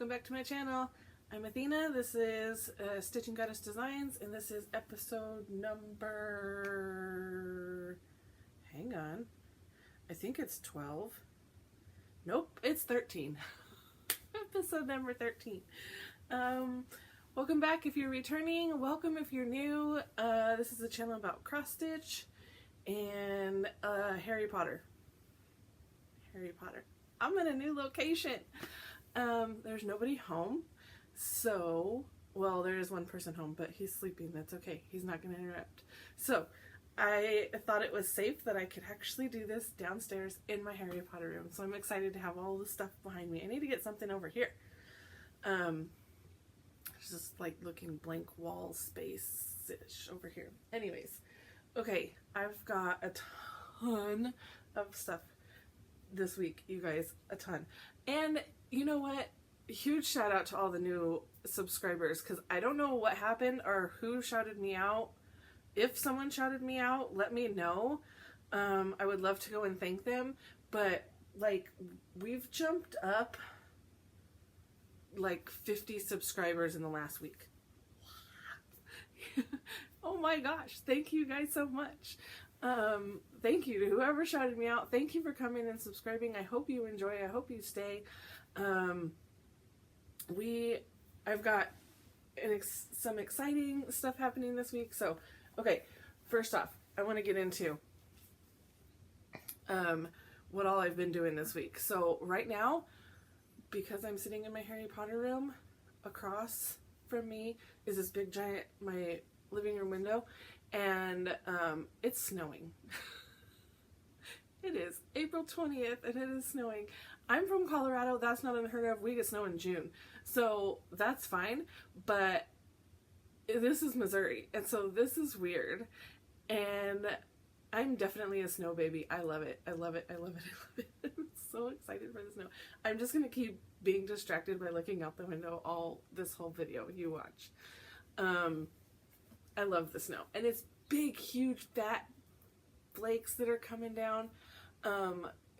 back to my channel. I'm Athena. This is Stitching Goddess Designs, and this is episode number... Hang on. I think it's 12. Nope, it's 13. Episode number 13. Welcome back if you're returning. Welcome if you're new. This is a channel about cross stitch and Harry Potter. Harry Potter. I'm in a new location. There's nobody home, so, well, there is one person home, but he's sleeping. That's okay. He's not going to interrupt. So I thought it was safe that I could actually do this downstairs in my Harry Potter room. So I'm excited to have all the stuff behind me. I need to get something over here. It's just like looking blank wall space-ish over here. Anyways, okay, I've got a ton of stuff this week, you guys, a ton. And you know what? Huge shout out to all the new subscribers, because I don't know what happened or who shouted me out. If someone shouted me out, let me know. I would love to go and thank them, but like we've jumped up like 50 subscribers in the last week. Oh my gosh, thank you guys so much. Thank you to whoever shouted me out. Thank you for coming and subscribing. I hope you enjoy. I hope you stay. I've got some exciting stuff happening this week. So, okay, first off, I want to get into what all I've been doing this week. So right now, because I'm sitting in my Harry Potter room, across from me is this big giant, my living room window, and it's snowing. It is April 20th and it is snowing. I'm from Colorado. That's not unheard of. We get snow in June, so that's fine, but this is Missouri, and so this is weird, and I'm definitely a snow baby. I love it. I love it. I love it. I love it. I'm so excited for the snow. I'm just going to keep being distracted by looking out the window all this whole video. You watch. I love the snow, and it's big, huge, fat flakes that are coming down,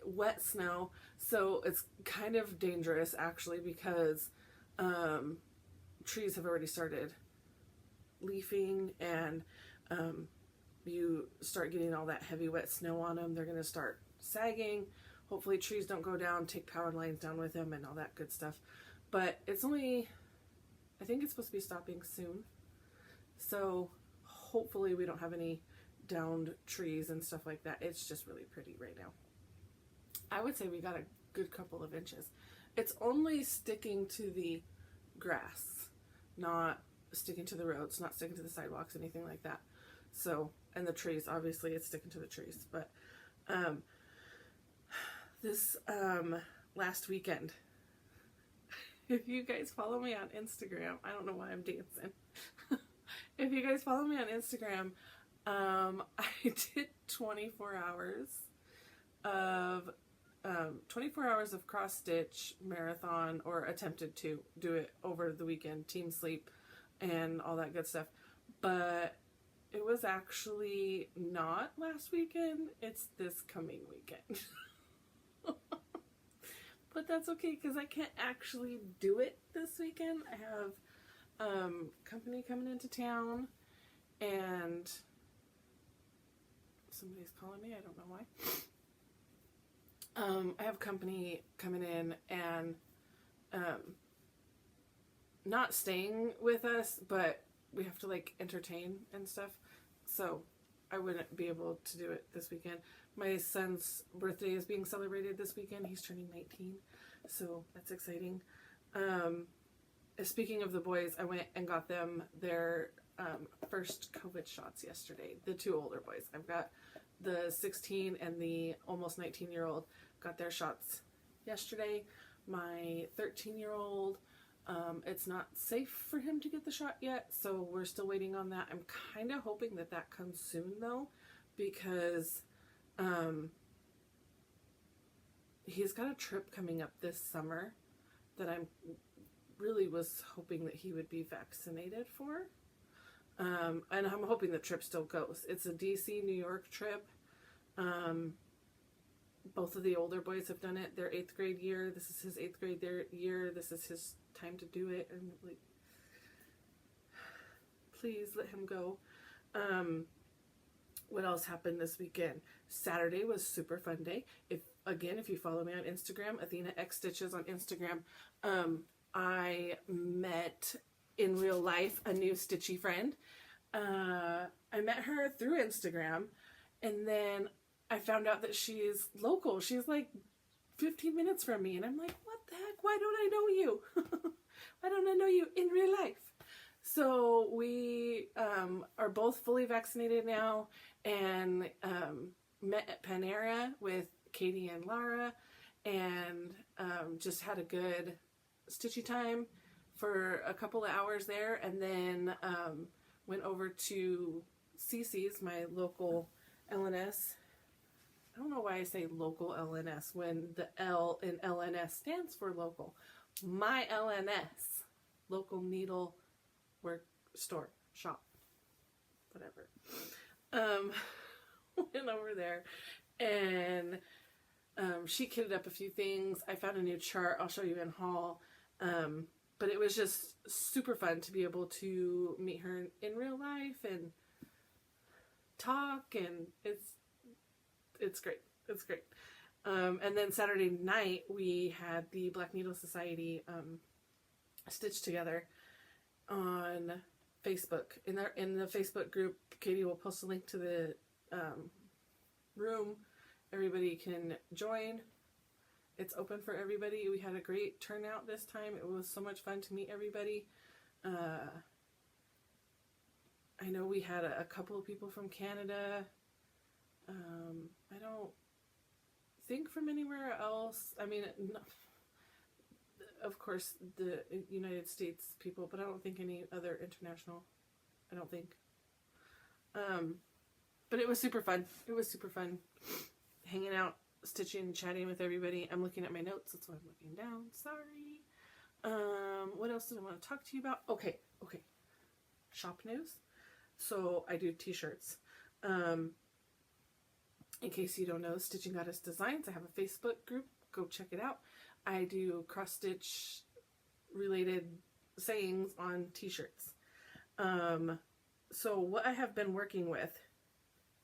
wet snow, so it's kind of dangerous actually, because trees have already started leafing, and you start getting all that heavy wet snow on them, they're going to start sagging. Hopefully trees don't go down, take power lines down with them and all that good stuff, but it's only, I think it's supposed to be stopping soon. So hopefully we don't have any downed trees and stuff like that. It's just really pretty right now. I would say we got a good couple of inches. It's only sticking to the grass, not sticking to the roads, not sticking to the sidewalks, anything like that. So, and the trees, obviously it's sticking to the trees. But this last weekend, if you guys follow me on Instagram, I don't know why I'm dancing. If you guys follow me on Instagram, I did 24 hours of cross stitch marathon, or attempted to do it over the weekend, team sleep and all that good stuff. But it was actually not last weekend, it's this coming weekend. But that's okay, because I can't actually do it this weekend. I have company coming into town, and somebody's calling me, I don't know why. I have company coming in and not staying with us, but we have to like entertain and stuff, so I wouldn't be able to do it this weekend. My son's birthday is being celebrated this weekend. He's turning 19, so that's exciting. Speaking of the boys, I went and got them their first COVID shots yesterday. The two older boys. I've got the 16 and the almost 19-year-old got their shots yesterday. My 13-year-old, it's not safe for him to get the shot yet, so we're still waiting on that. I'm kind of hoping that that comes soon though, because he's got a trip coming up this summer that I'm really was hoping that he would be vaccinated for. And I'm hoping the trip still goes. It's a DC, New York trip. Both of the older boys have done it. Their 8th grade year. This is his 8th grade year. This is his time to do it. And like, please let him go. What else happened this weekend? Saturday was super fun day. If you follow me on Instagram, Athena X Stitches on Instagram, I met in real life a new stitchy friend. I met her through Instagram, and then I found out that she's local. She's like 15 minutes from me, and I'm like, what the heck? Why don't I know you? Why don't I know you in real life? So we are both fully vaccinated now, and met at Panera with Katie and Lara, and just had a good stitchy time for a couple of hours there, and then went over to Cece's, my local LNS. I don't know why I say local LNS when the L in LNS stands for local. My LNS, local needle work store, shop, whatever. Went over there, and she kitted up a few things. I found a new chart I'll show you in haul. But it was just super fun to be able to meet her in real life and talk, and it's great. It's great. And then Saturday night we had the Black Needle Society stitch together on Facebook. In the Facebook group, Katie will post a link to the room. Everybody can join. It's open for everybody. We had a great turnout this time. It was so much fun to meet everybody. I know we had a couple of people from Canada. I don't think from anywhere else. I mean, of course, the United States people, but I don't think any other international. I don't think. But it was super fun. It was super fun hanging out, stitching, chatting with everybody. I'm looking at my notes. That's why I'm looking down. Sorry. What else did I want to talk to you about? Okay. Shop news. So I do t-shirts. In case you don't know, Stitching Goddess Designs. I have a Facebook group. Go check it out. I do cross stitch related sayings on t-shirts. So what I have been working with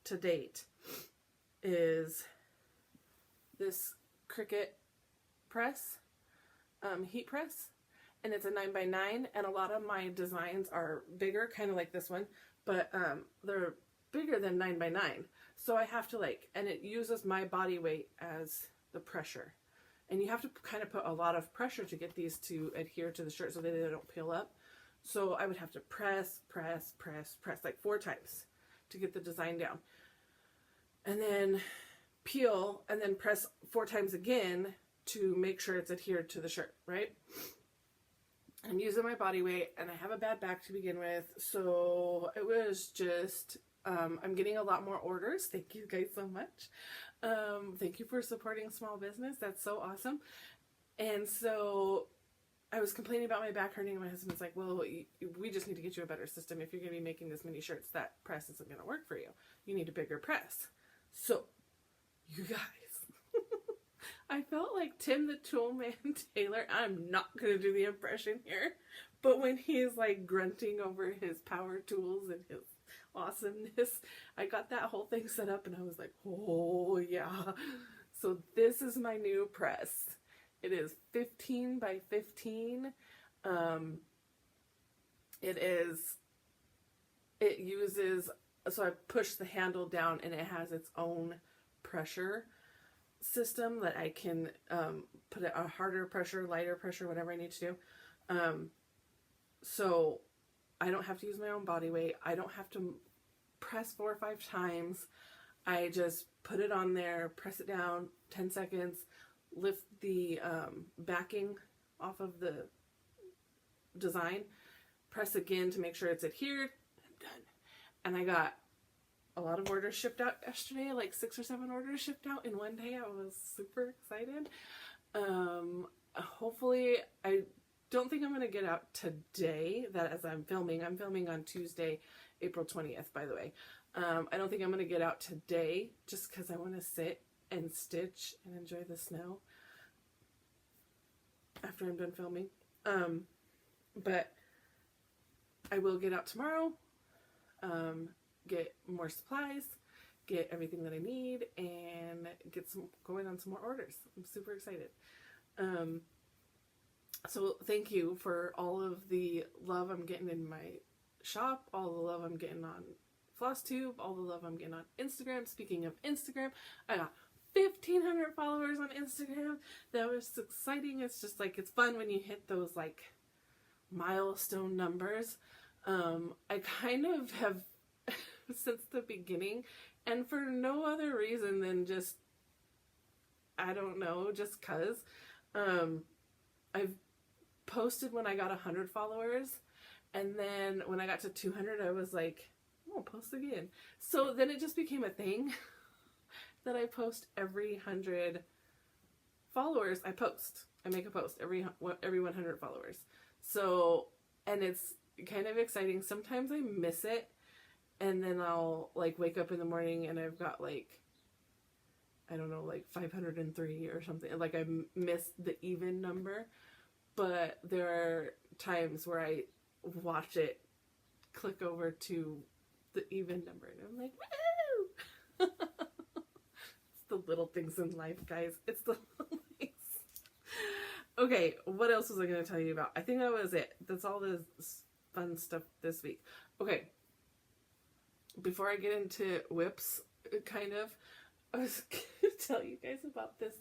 to date is this Cricut press, heat press, and it's a 9x9, and a lot of my designs are bigger, kind of like this one, but they're bigger than 9x9, so I have to and it uses my body weight as the pressure, and you have to kind of put a lot of pressure to get these to adhere to the shirt so that they don't peel up. So I would have to press like 4 times to get the design down, and then peel, and then press 4 times again to make sure it's adhered to the shirt, right? I'm using my body weight, and I have a bad back to begin with, so it was just, I'm getting a lot more orders. Thank you guys so much. Thank you for supporting small business. That's so awesome. And so I was complaining about my back hurting, and my husband's like, well, we just need to get you a better system. If you're going to be making this many shirts, that press isn't going to work for you. You need a bigger press. So, you guys, I felt like Tim the Toolman Taylor. I'm not going to do the impression here, but when he is like grunting over his power tools and his awesomeness, I got that whole thing set up, and I was like, oh yeah. So this is my new press. It is 15 by 15. It uses, so I push the handle down, and it has its own pressure system that I can put a harder pressure, lighter pressure, whatever I need to do. So I don't have to use my own body weight. I don't have to press 4 or 5 times. I just put it on there, press it down, 10 seconds, lift the backing off of the design, press again to make sure it's adhered, I'm done. And I got a lot of orders shipped out yesterday, like 6 or 7 orders shipped out in one day. I was super excited. Hopefully, I don't think I'm going to get out today, that as I'm filming on Tuesday, April 20th, by the way. I don't think I'm going to get out today, just because I want to sit and stitch and enjoy the snow after I'm done filming. But I will get out tomorrow, get more supplies, get everything that I need, and get going on some more orders. I'm super excited. So thank you for all of the love I'm getting in my shop, all the love I'm getting on Flosstube, all the love I'm getting on Instagram. Speaking of Instagram, I got 1,500 followers on Instagram. That was exciting. It's just like, it's fun when you hit those like milestone numbers. I kind of have since the beginning, and for no other reason than just, I don't know, just cause I've posted when I got 100 followers, and then when I got to 200 I was like, oh, post again. So then it just became a thing that I post every 100 followers. I make a post every 100 followers. So, and it's kind of exciting. Sometimes I miss it, and then I'll like wake up in the morning and I've got like, I don't know, like 503 or something. Like I missed the even number. But there are times where I watch it click over to the even number and I'm like, woo! It's the little things in life, guys. It's the little things. Okay, what else was I going to tell you about? I think that was it. That's all the fun stuff this week. Okay, before I get into whips, kind of, I was going to tell you guys about this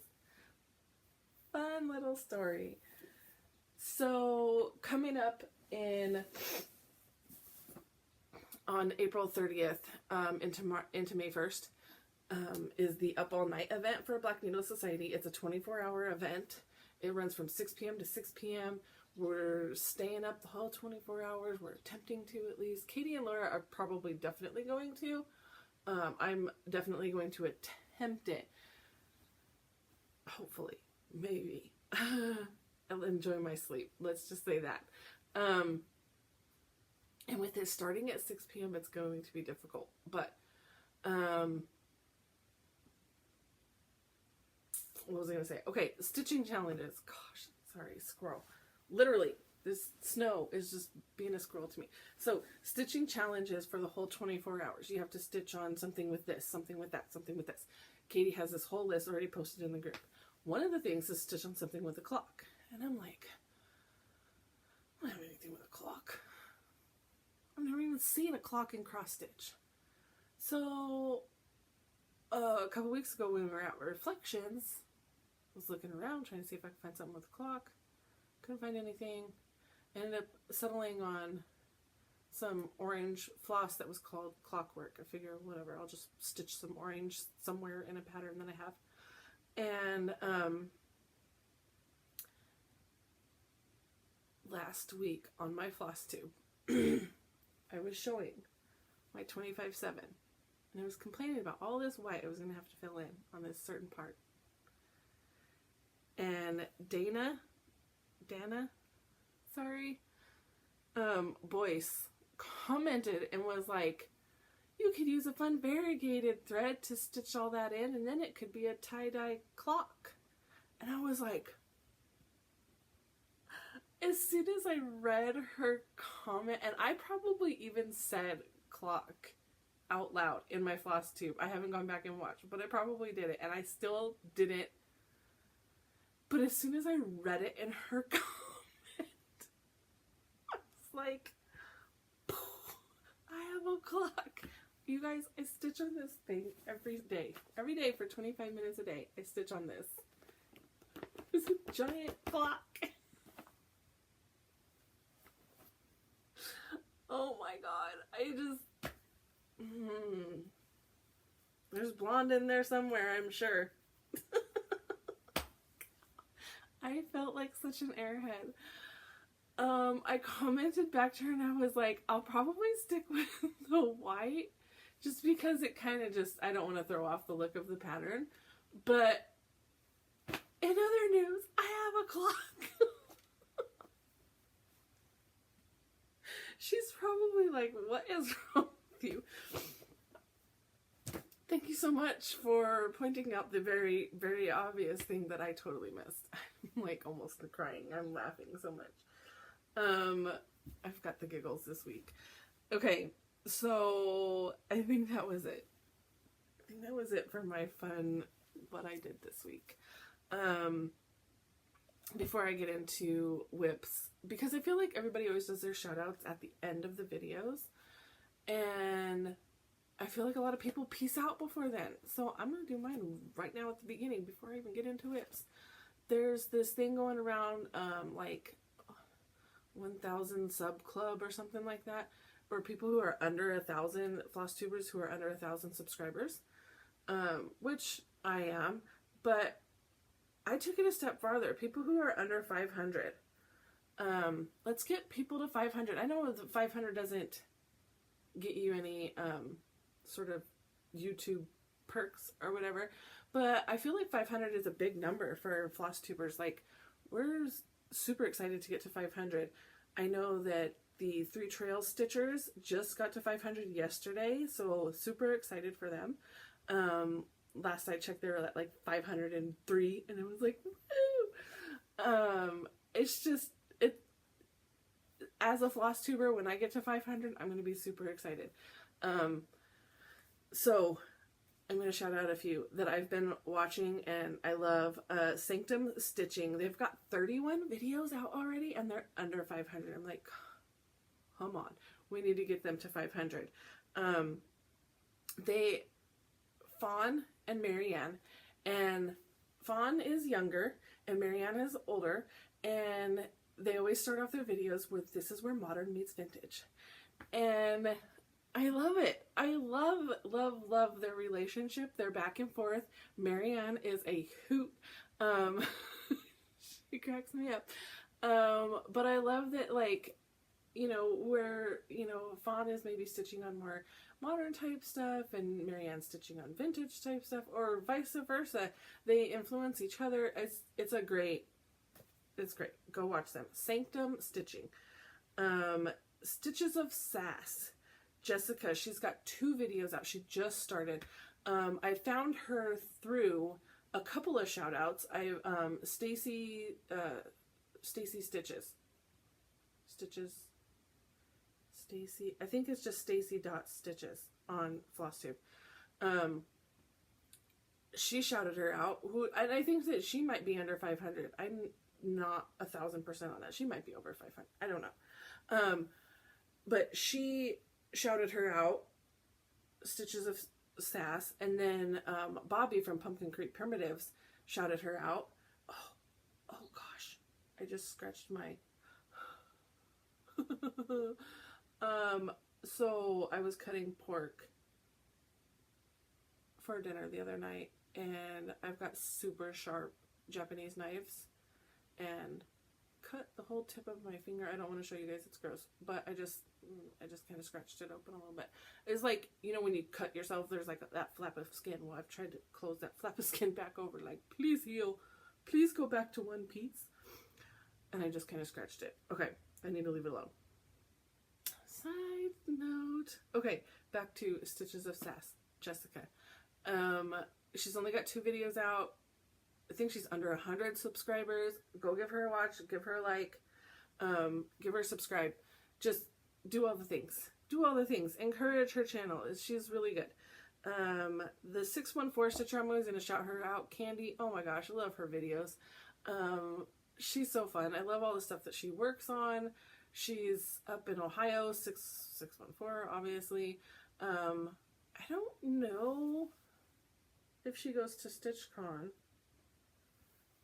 fun little story. So, coming up on April 30th, into May 1st, is the Up All Night event for Black Needle Society. It's a 24-hour event. It runs from 6 p.m. to 6 p.m. We're staying up the whole 24 hours. We're attempting to, at least. Katie and Laura are probably definitely going to. I'm definitely going to attempt it. Hopefully. Maybe. I'll enjoy my sleep. Let's just say that. And with this starting at 6 p.m., it's going to be difficult. But, what was I going to say? Okay, stitching challenges. Gosh, sorry, squirrel. Literally, this snow is just being a squirrel to me. So, stitching challenges for the whole 24 hours. You have to stitch on something with this, something with that, something with this. Katie has this whole list already posted in the group. One of the things is stitch on something with a clock. And I'm like, I don't have anything with a clock. I've never even seen a clock in cross stitch. So, a couple weeks ago when we were at Reflections, I was looking around trying to see if I could find something with a clock. Couldn't find anything. I ended up settling on some orange floss that was called Clockwork. I figure, whatever, I'll just stitch some orange somewhere in a pattern that I have. And, last week on my Flosstube, I was showing my 25/7, and I was complaining about all this white I was going to have to fill in on this certain part. And Dana, Boyce commented and was like, you could use a fun variegated thread to stitch all that in, and then it could be a tie-dye clock. And I was like, as soon as I read her comment, and I probably even said clock out loud in my Flosstube. I haven't gone back and watched, but I probably did it, and I still didn't. But as soon as I read it in her comment, I was like, I have a clock. You guys, I stitch on this thing every day. Every day for 25 minutes a day, I stitch on this. It's a giant clock. Oh my god, there's blonde in there somewhere, I'm sure. I felt like such an airhead. I commented back to her and I was like, I'll probably stick with the white just because it kind of just, I don't want to throw off the look of the pattern. But in other news, I have a clock. She's probably like, what is wrong with you? Thank you so much for pointing out the very, very obvious thing that I totally missed. I'm like almost crying. I'm laughing so much. I've got the giggles this week. Okay, so I think that was it. I think that was it for my fun, what I did this week. Before I get into whips, because I feel like everybody always does their shout outs at the end of the videos, and I feel like a lot of people peace out before then. So I'm going to do mine right now at the beginning before I even get into whips. There's this thing going around, like 1,000 sub club or something like that, or people who are under 1,000, Flosstubers who are under 1,000 subscribers, which I am, but I took it a step farther. People who are under 500. Let's get people to 500. I know that 500 doesn't get you any sort of YouTube perks or whatever, but I feel like 500 is a big number for Flosstubers. Like, we're super excited to get to 500. I know that the 3 Trail Stitchers just got to 500 yesterday, so super excited for them. Last I checked, they were at like 503, and it was like, woo! It's just, as a Flosstuber, when I get to 500, I'm going to be super excited. So I'm going to shout out a few that I've been watching and I love. Sanctum Stitching. They've got 31 videos out already and they're under 500. I'm like, come on. We need to get them to 500. Fawn and Marianne. And Fawn is younger and Marianne is older. And they always start off their videos with, "This is where modern meets vintage." And I love it. I love their relationship. They're back and forth. Marianne is a hoot. She cracks me up. But I love that, like, you know, where, you know, Fawn is maybe stitching on more modern type stuff and Marianne's stitching on vintage type stuff, or vice versa. They influence each other. It's great. Go watch them. Sanctum Stitching. Stitches of Sass. Jessica, she's got 2 videos out. She just started. I found her through a couple of shout outs. Stacy Stitches. Stacy, I think it's just Stacy.Stitches on Flosstube. She shouted her out, and I think that she might be under 500. I'm not 1,000% on that. She might be over 500. I don't know. But she shouted her out, Stitches of Sass, and then Bobby from Pumpkin Creek Primitives shouted her out. Oh gosh, I just scratched my so I was cutting pork for dinner the other night, and I've got super sharp Japanese knives and cut the whole tip of my finger. I don't want to show you guys, it's gross, but I just kind of scratched it open a little bit. It's like, you know, when you cut yourself, there's like that flap of skin. Well, I've tried to close that flap of skin back over, like, please heal, please go back to one piece, and I just kind of scratched it. Okay, I need to leave it alone. Side note. Okay, back to Stitches of Sass. Jessica. She's only got 2 videos out. I think she's under 100 subscribers. Go give her a watch, give her a like, give her a subscribe. Just do all the things. Do all the things. Encourage her channel. She's really good. The 614 stitcher, I'm always going to shout her out. Candy. Oh my gosh, I love her videos. She's so fun. I love all the stuff that she works on. She's up in Ohio, 614, obviously. I don't know if she goes to StitchCon.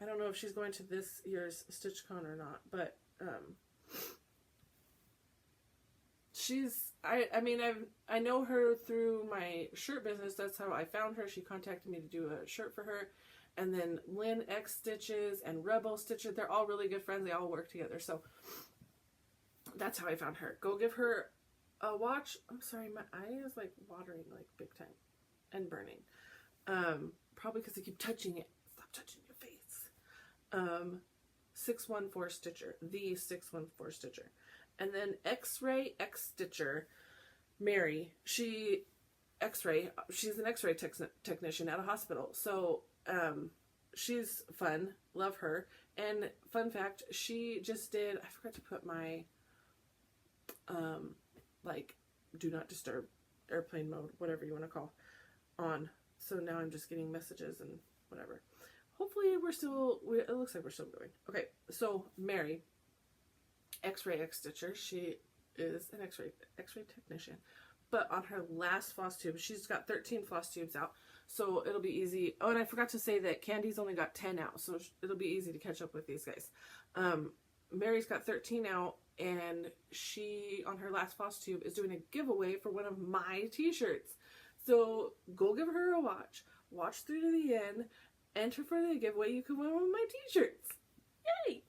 I don't know if she's going to this year's StitchCon or not, but I know her through my shirt business. That's how I found her. She contacted me to do a shirt for her. And then Lynn X Stitches and Rebel Stitches, they're all really good friends. They all work together. So that's how I found her. Go give her a watch. I'm sorry, my eye is like watering like big time and burning. Probably because I keep touching it. Stop touching your face. 614 Stitcher. The 614 Stitcher. And then X-Ray X Stitcher, Mary. She's an X-ray technician at a hospital. So she's fun. Love her. And fun fact, she just did, I forgot to put my like do not disturb, airplane mode, whatever you want to call, on. So now I'm just getting messages and whatever. Hopefully it looks like we're still going. Okay, so Mary, X-ray X-Stitcher, she is an X-ray technician. But on her last floss tube, she's got 13 floss tubes out, so it'll be easy. Oh, and I forgot to say that Candy's only got 10 out, so it'll be easy to catch up with these guys. Mary's got 13 out, and she, on her last floss tube, is doing a giveaway for one of my t-shirts. So go give her a watch through to the end, enter for the giveaway, you can win one of my t-shirts. Yay!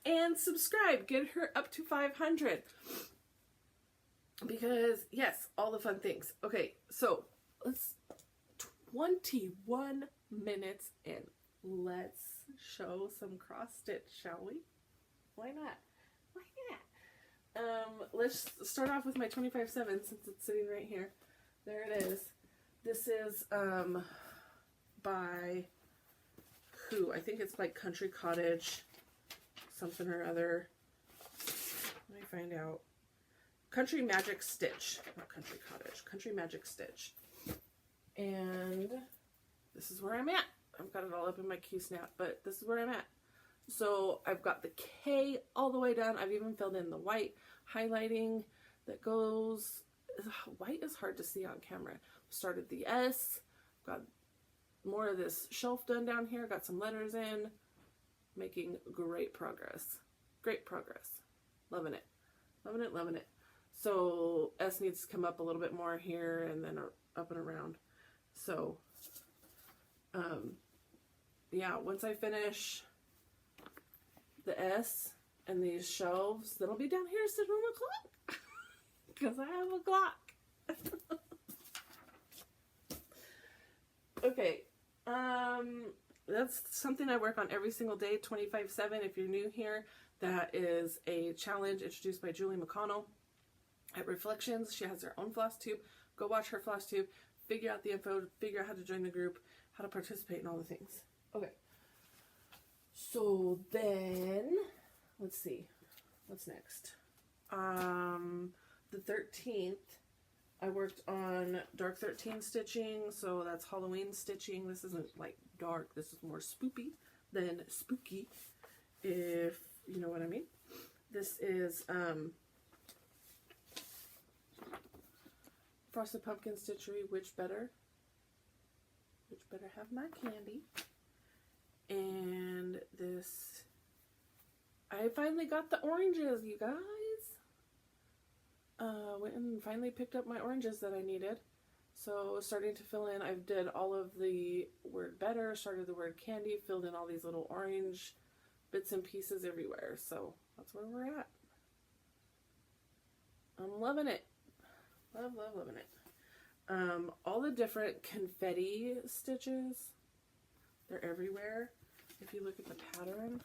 And subscribe, get her up to 500. Because, yes, all the fun things. Okay, so let's 21 minutes in. Let's show some cross stitch, shall we? Why not? Why not? Let's start off with my 25/7 since it's sitting right here. There it is. This is by who? I think it's like Country Cottage, something or other. Let me find out. Country Magic Stitch, not Country Cottage, Country Magic Stitch. And this is where I'm at. I've got it all up in my key snap, but this is where I'm at. So I've got the K all the way down. I've even filled in the white highlighting that goes, white is hard to see on camera. Started the S, got more of this shelf done down here, got some letters in, making great progress. Great progress. Loving it. Loving it, loving it. So S needs to come up a little bit more here and then up and around. So, yeah, once I finish the S and these shelves, then I'll be down here sitting on the clock. Because I have a clock. Okay. That's something I work on every single day, 25/7. If you're new here, that is a challenge introduced by Julie McConnell at Reflections. She has her own floss tube. Go watch her floss tube, figure out the info, figure out how to join the group, how to participate in all the things. Okay. So then, let's see. What's next? The 13th, I worked on Dark 13 stitching, so that's Halloween stitching. This isn't like dark, this is more spoopy than spooky, if you know what I mean. This is Frosted Pumpkin Stitchery, Which Better Have My Candy. And this, I finally got the oranges, you guys. Went and finally picked up my oranges that I needed. So starting to fill in, I did all of the word better, started the word candy, filled in all these little orange bits and pieces everywhere. So that's where we're at. I'm loving it. Love, love, loving it. All the different confetti stitches, they're everywhere. If you look at the pattern,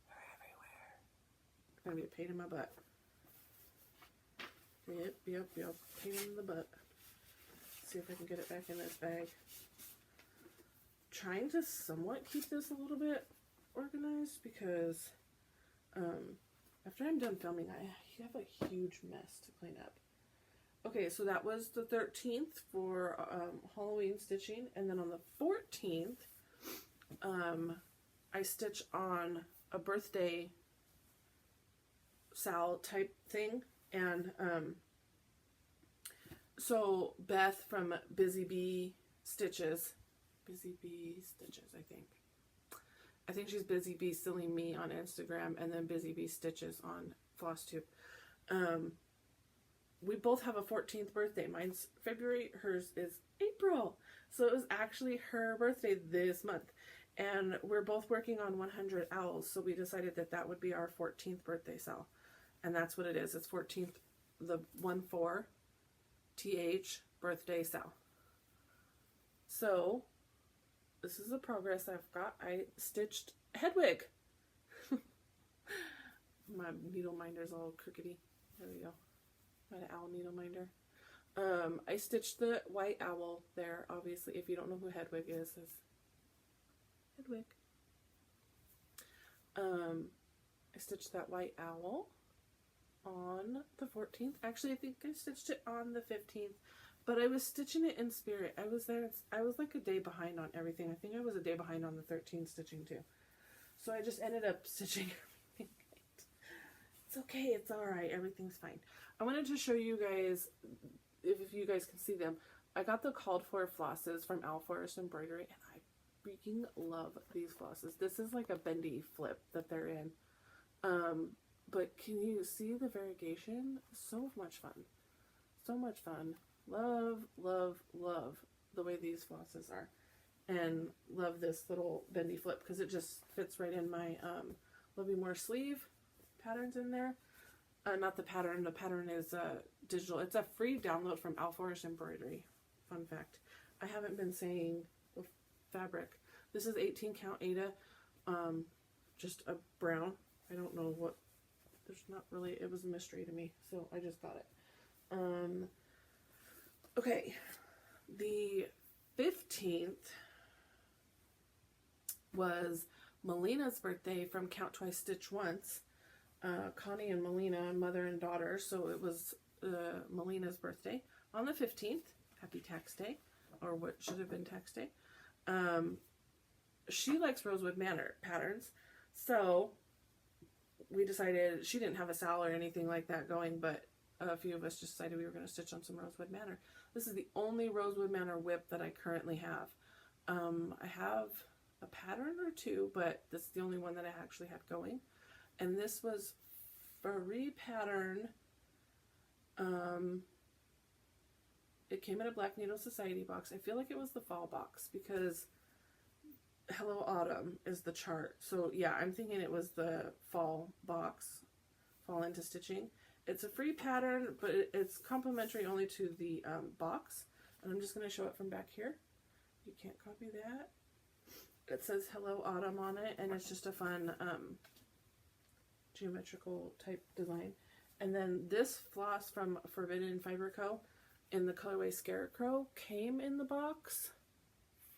they're everywhere. It's gonna be a pain in my butt. Yep. Pain in the butt. Let's see if I can get it back in this bag. Trying to somewhat keep this a little bit organized because after I'm done filming, I have a huge mess to clean up. Okay, so that was the 13th for Halloween stitching, and then on the 14th, I stitch on a birthday Sal type thing, and so Beth from Busy Bee Stitches, I think she's Busy Bee Silly Me on Instagram, and then Busy Bee Stitches on Flosstube. We both have a 14th birthday. Mine's February, hers is April. So it was actually her birthday this month. And we're both working on 100 owls, so we decided that that would be our 14th birthday Sal. And that's what it is. It's 14th, the 1-4 TH birthday Sal. So this is the progress I've got. I stitched Hedwig. My needle minder's all crookedy. There we go. Got an owl needle minder. I stitched the white owl there. Obviously, if you don't know who Hedwig is Hedwig. I stitched that white owl. on the 14th. Actually, I think I stitched it on the 15th, but I was stitching it in spirit. I was there. I was like a day behind on everything. I think I was a day behind on the 13th stitching too. So I just ended up stitching everything. It's okay. It's all right. Everything's fine. I wanted to show you guys, if you guys can see them, I got the called for flosses from Owl Forest Embroidery, and I freaking love these flosses. This is like a bendy flip that they're in. But can you see the variegation? So much fun. So much fun. Love, love, love the way these flosses are. And love this little bendy flip because it just fits right in my Love You More sleeve patterns in there. Not the pattern. The pattern is digital. It's a free download from Owl Forest Embroidery. Fun fact. I haven't been saying the fabric. This is 18 count Ada. Just a brown. I don't know what. There's not really. It was a mystery to me, so I just got it. Okay. The 15th was Melina's birthday from Count Twice Stitch Once. Connie and Melina, mother and daughter, so it was Melina's birthday on the 15th. Happy Tax Day, or what should have been Tax Day. She likes Rosewood Manor patterns, so we decided, she didn't have a sal or anything like that going, but a few of us just decided we were going to stitch on some Rosewood Manor. This is the only Rosewood Manor whip that I currently have. I have a pattern or two, but this is the only one that I actually had going. And this was free pattern. It came in a Black Needle Society box. I feel like it was the fall box because Hello Autumn is the chart. So yeah, I'm thinking it was the fall box, Fall Into Stitching. It's a free pattern, but it's complimentary only to the box. And I'm just going to show it from back here. You can't copy that. It says Hello Autumn on it, and it's just a fun geometrical type design. And then this floss from Forbidden Fiber Co. in the colorway Scarecrow came in the box.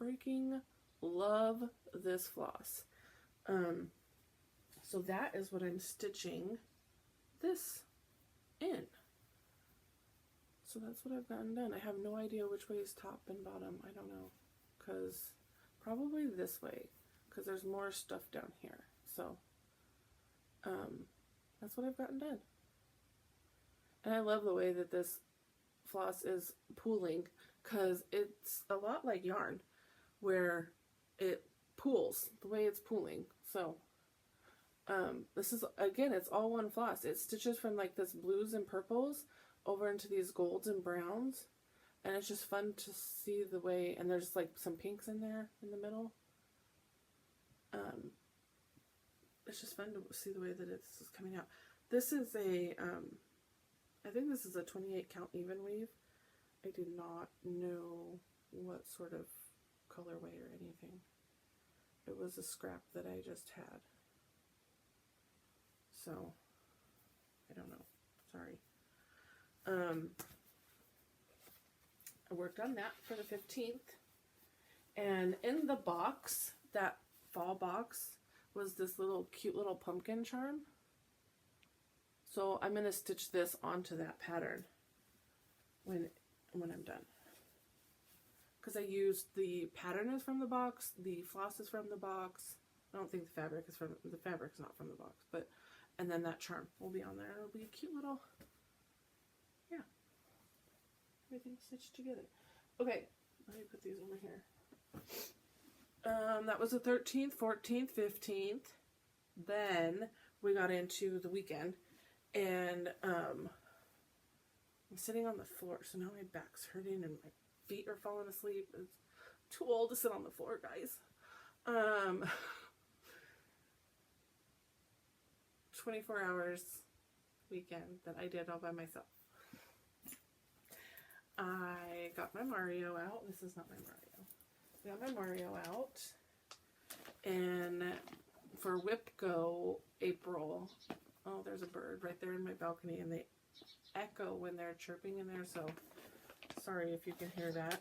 Freaking love this floss. So that is what I'm stitching this in. So that's what I've gotten done. I have no idea which way is top and bottom. I don't know. Because probably this way. Because there's more stuff down here. So that's what I've gotten done. And I love the way that this floss is pooling, because it's a lot like yarn where it pools the way it's pooling. So this is, again, it's all one floss. It stitches from like this blues and purples over into these golds and browns, and it's just fun to see the way, and there's like some pinks in there in the middle. It's just fun to see the way that it's coming out. This is a I think this is a 28 count even weave. I did not know what sort of colorway or anything. It was a scrap that I just had. So, I don't know. Sorry. I worked on that for the 15th. And in the box, that fall box, was this little cute little pumpkin charm. So I'm going to stitch this onto that pattern when I'm done. Because I used the pattern is from the box, the floss is from the box. I don't think the fabric's not from the box, but, and then that charm will be on there. It'll be a cute little, yeah, everything stitched together. Okay, let me put these over here. That was the 13th, 14th, 15th. Then we got into the weekend. And I'm sitting on the floor, so now my back's hurting and my feet are falling asleep. It's too old to sit on the floor, guys. 24 hours weekend that I did all by myself. I got my Mario out. This is not my Mario. I got my Mario out. And for Whip Go April, oh, there's a bird right there in my balcony, and they echo when they're chirping in there, so sorry if you can hear that.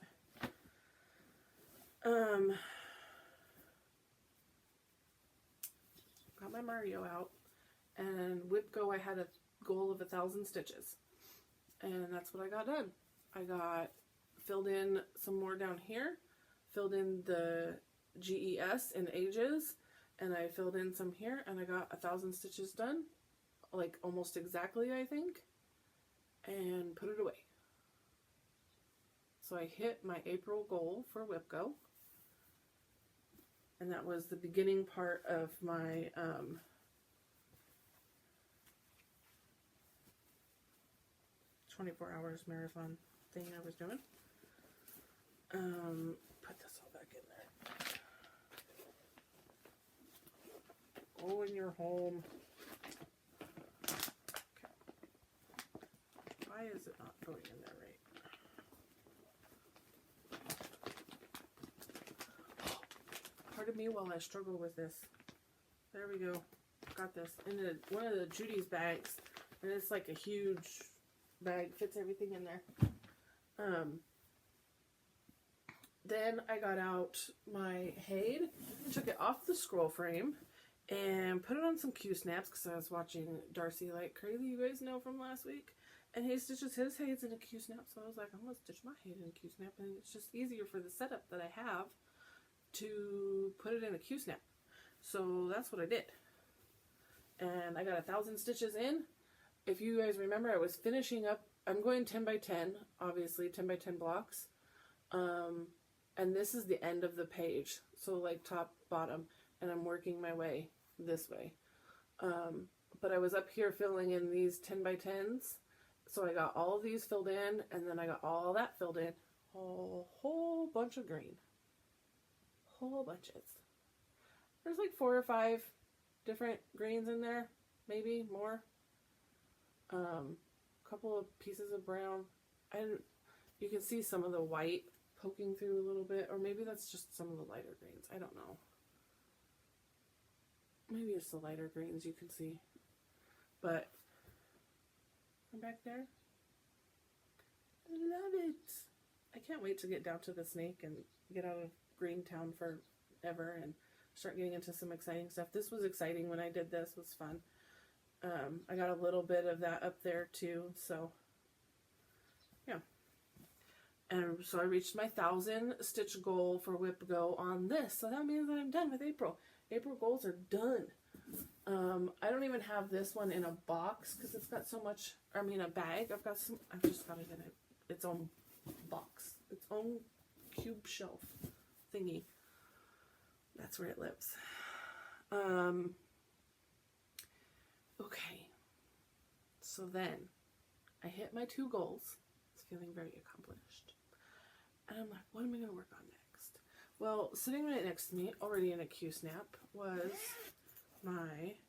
Got my Mario out, and Whip Go, I had a goal of 1,000 stitches. And that's what I got done. I got filled in some more down here, filled in the GES and ages, and I filled in some here, and I got 1,000 stitches done, like almost exactly, I think, and put it away. So I hit my April goal for Whip Go, and that was the beginning part of my 24 hours marathon thing I was doing. Put this all back in there. Oh, and you're home. Okay. Why is it not going in there right? Pardon me while I struggle with this. There we go. Got this. In one of the Judy's bags. And it's like a huge bag. Fits everything in there. Then I got out my Haid, took it off the scroll frame, and put it on some Q-snaps because I was watching Darcy like crazy, you guys know from last week. And he stitches his Haids in a Q-snap, so I was like, I'm going to stitch my Haid in a Q-snap, and it's just easier for the setup that I have to put it in a Q-snap. So that's what I did. And I got 1,000 stitches in. If you guys remember, I was finishing up, I'm going 10 by 10, obviously, 10 by 10 blocks. And this is the end of the page, so like top, bottom, and I'm working my way this way. But I was up here filling in these 10 by 10s, so I got all of these filled in, and then I got all that filled in. A whole bunch of green. Whole bunches. There's like 4 or 5 different greens in there, maybe more. Couple of pieces of brown, and you can see some of the white poking through a little bit, or maybe that's just some of the lighter greens. I don't know. Maybe it's the lighter greens you can see. But I'm back there. I love it. I can't wait to get down to the snake and get out of Greentown forever and start getting into some exciting stuff. This was exciting when I did this. It was fun. I got a little bit of that up there too, so yeah. And so I reached my 1,000 stitch goal for Whip Go on this, so that means that I'm done with April. April goals are done. I don't even have this one in a box because it's got so much, I mean a bag. I've just got it in its own box, its own cube shelf thingy. That's where it lives. Okay, so then I hit my 2 goals. I was feeling very accomplished. And I'm like, what am I going to work on next? Well, sitting right next to me, already in a Q-snap, was my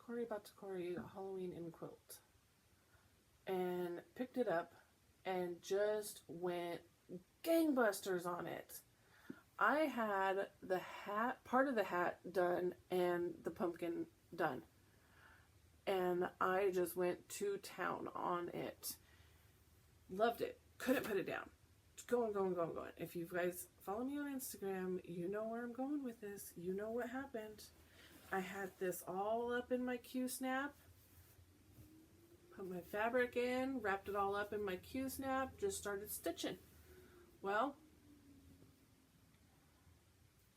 Cory Batakori Halloween in Quilt. And picked it up and just went gangbusters on it. I had the hat, part of the hat done and the pumpkin done. And I just went to town on it. Loved it. Couldn't put it down. Going, going, going, going. If you guys follow me on Instagram, you know where I'm going with this. You know what happened. I had this all up in my Q-snap. Put my fabric in, wrapped it all up in my Q-snap, just started stitching. Well,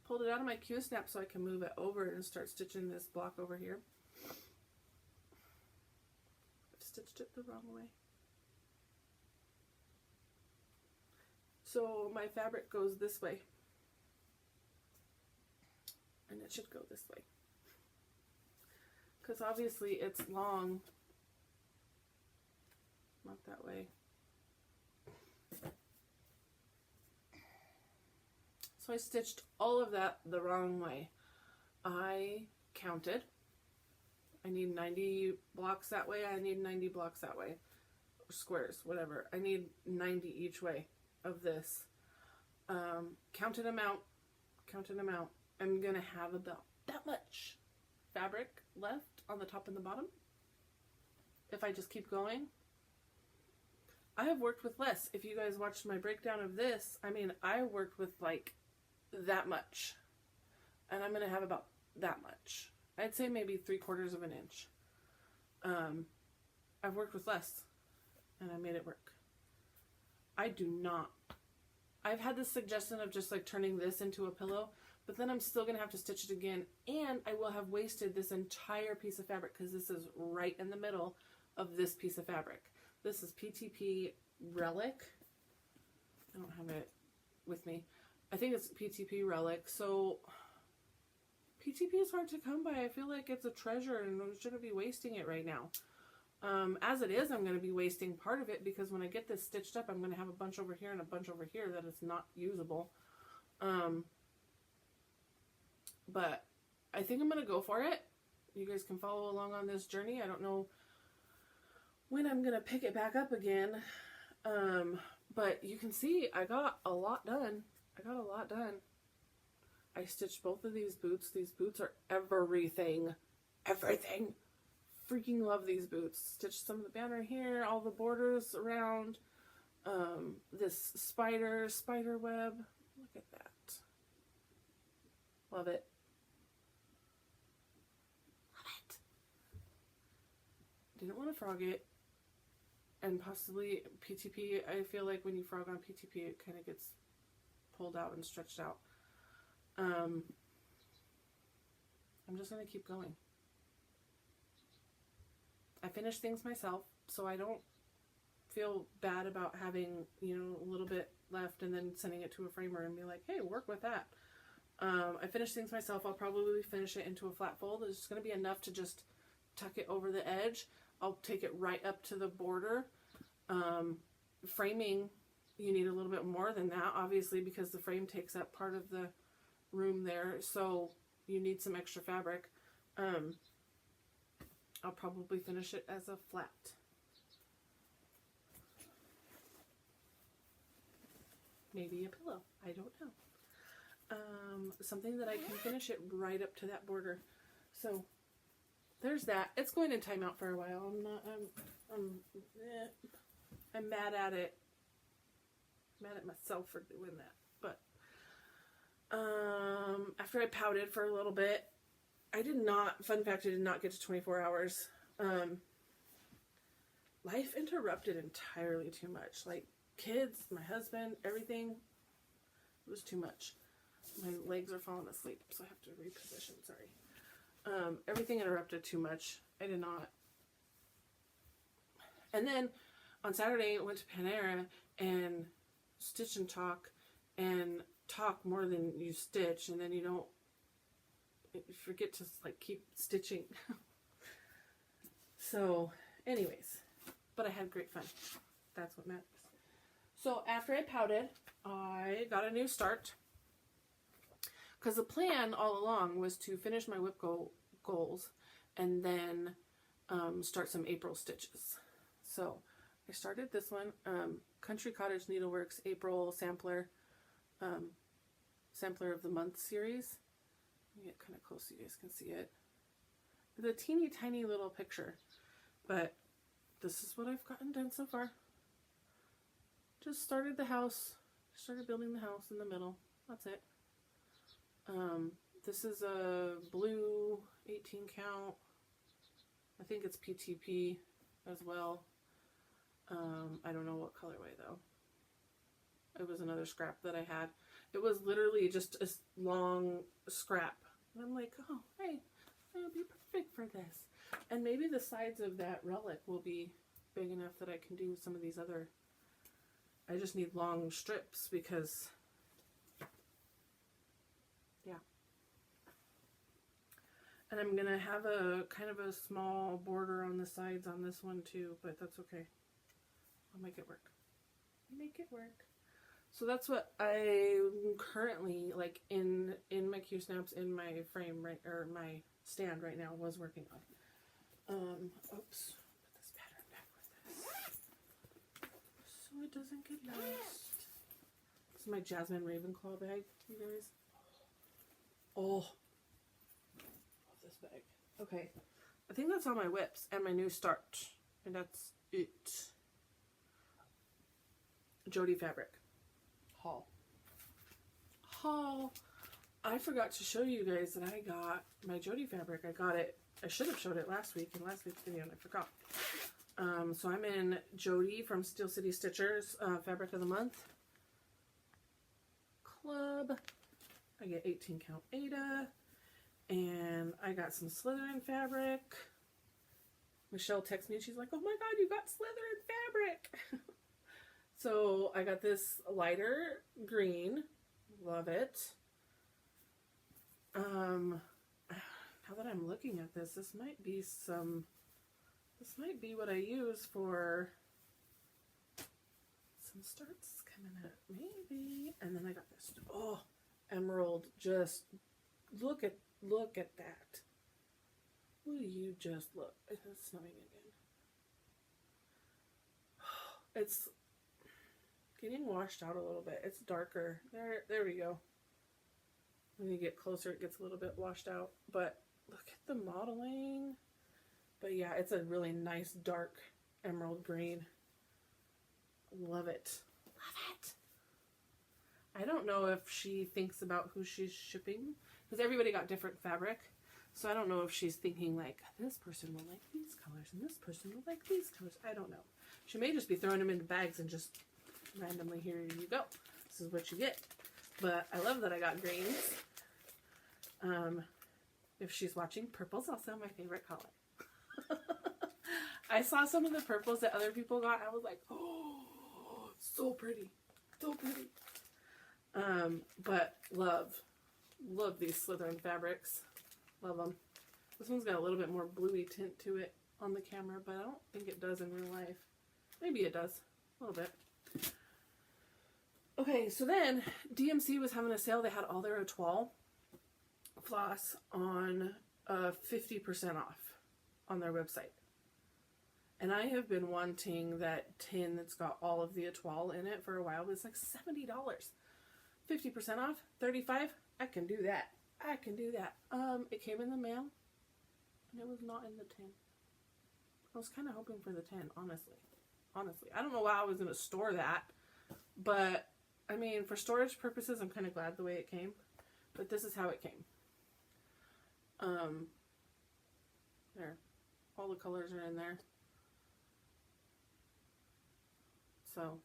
pulled it out of my Q-snap so I can move it over and start stitching this block over here. I've stitched it the wrong way. So my fabric goes this way. And it should go this way. Because obviously it's long. Not that way. So I stitched all of that the wrong way. I counted. I need 90 blocks that way. I need 90 blocks that way. Or squares, whatever. I need 90 each way of this. Counted them out. Counted them out. I'm going to have about that much fabric left on the top and the bottom. If I just keep going. I have worked with less. If you guys watched my breakdown of this, I mean, I worked with like that much. And I'm going to have about that much. I'd say maybe 3/4 of an inch. I've worked with less, and I made it work. I've had this suggestion of just like turning this into a pillow, but then I'm still going to have to stitch it again, and I will have wasted this entire piece of fabric because this is right in the middle of this piece of fabric. This is PTP Relic. I don't have it with me. I think it's PTP Relic. So PTP is hard to come by. I feel like it's a treasure and I shouldn't be wasting it right now. As it is, I'm going to be wasting part of it because when I get this stitched up, I'm going to have a bunch over here and a bunch over here that is not usable. But I think I'm going to go for it. You guys can follow along on this journey. I don't know when I'm going to pick it back up again. But you can see I got a lot done. I stitched both of these boots. These boots are everything. Everything. Freaking love these boots. Stitched some of the banner here, all the borders around. This spider web. Look at that. Love it. Love it. Didn't want to frog it. And possibly PTP, I feel like when you frog on PTP, it kind of gets pulled out and stretched out. I'm just going to keep going. I finish things myself, so I don't feel bad about having, you know, a little bit left and then sending it to a framer and be like, hey, work with that. I finish things myself. I'll probably finish it into a flat fold. It's just going to be enough to just tuck it over the edge. I'll take it right up to the border. Framing, you need a little bit more than that, obviously, because the frame takes up part of the room there, so you need some extra fabric. I'll probably finish it as a flat. Maybe a pillow. I don't know. Something that I can finish it right up to that border. So there's that. It's going in timeout for a while. I'm mad at it. Mad at myself for doing that. But after I pouted for a little bit, fun fact, I did not get to 24 hours. Life interrupted entirely too much. Like kids, my husband, everything. It was too much. My legs are falling asleep, so I have to reposition, sorry. Everything interrupted too much. I did not. And then on Saturday, I went to Panera and stitch and talk more than you stitch, and then you forget to like keep stitching. So anyways, but I had great fun. That's what matters. So after I pouted, I got a new start, because the plan all along was to finish my whip goals and then start some April stitches. So I started this one, Country Cottage Needleworks April Sampler of the Month series. Let me get kind of close so you guys can see it. It's a teeny tiny little picture, but this is what I've gotten done so far. Just started the house, started building the house in the middle. That's it. This is a blue 18 count. I think it's PTP as well. I don't know what colorway though. It was another scrap that I had. It was literally just a long scrap. And I'm like, oh, hey, it'll be perfect for this. And maybe the sides of that relic will be big enough that I can do some of these other. I just need long strips because, yeah. And I'm going to have a kind of a small border on the sides on this one too, but that's okay. I'll make it work. Make it work. So that's what I'm currently, like, in my Q-snaps, in my frame, right, or my stand right now, was working on. Oops. Put this pattern back with this, so it doesn't get lost. This is my Jasmine Ravenclaw bag, you guys. Oh. Love this bag. Okay. I think that's all my whips and my new start. And that's it. Jody fabric. Haul. I forgot to show you guys that I got my Jody fabric. I got it. I should have showed it last week in last week's video and I forgot. So I'm in Jody from Steel City Stitchers, Fabric of the Month Club. I get 18 count Ada. And I got some Slytherin fabric. Michelle texts me and she's like, oh my god, you got Slytherin fabric! So I got this lighter green. Love it. Now that I'm looking at this, this might be what I use for some starts coming up, maybe. And then I got this, oh, emerald, just look at that. Will you just look? It's snowing again. It's getting washed out a little bit. It's darker. There we go. When you get closer, it gets a little bit washed out. But look at the modeling. But yeah, it's a really nice dark emerald green. Love it. Love it. I don't know if she thinks about who she's shipping, because everybody got different fabric. So I don't know if she's thinking like, this person will like these colors and this person will like these colors. I don't know. She may just be throwing them into bags and just randomly, here you go. This is what you get. But I love that I got greens. If she's watching, purple's also my favorite color. I saw some of the purples that other people got. I was like, oh, so pretty. So pretty. But love these Slytherin fabrics. Love them. This one's got a little bit more bluey tint to it on the camera, but I don't think it does in real life. Maybe it does. A little bit. Okay, so then DMC was having a sale. They had all their Etoile floss on 50% off on their website. And I have been wanting that tin that's got all of the Etoile in it for a while, but it's like $70. 50% off, $35. I can do that. I can do that. It came in the mail, and it was not in the tin. I was kind of hoping for the tin, honestly. Honestly. I don't know why I was going to store that, but, I mean, for storage purposes, I'm kind of glad the way it came. But this is how it came. There. All the colors are in there. So,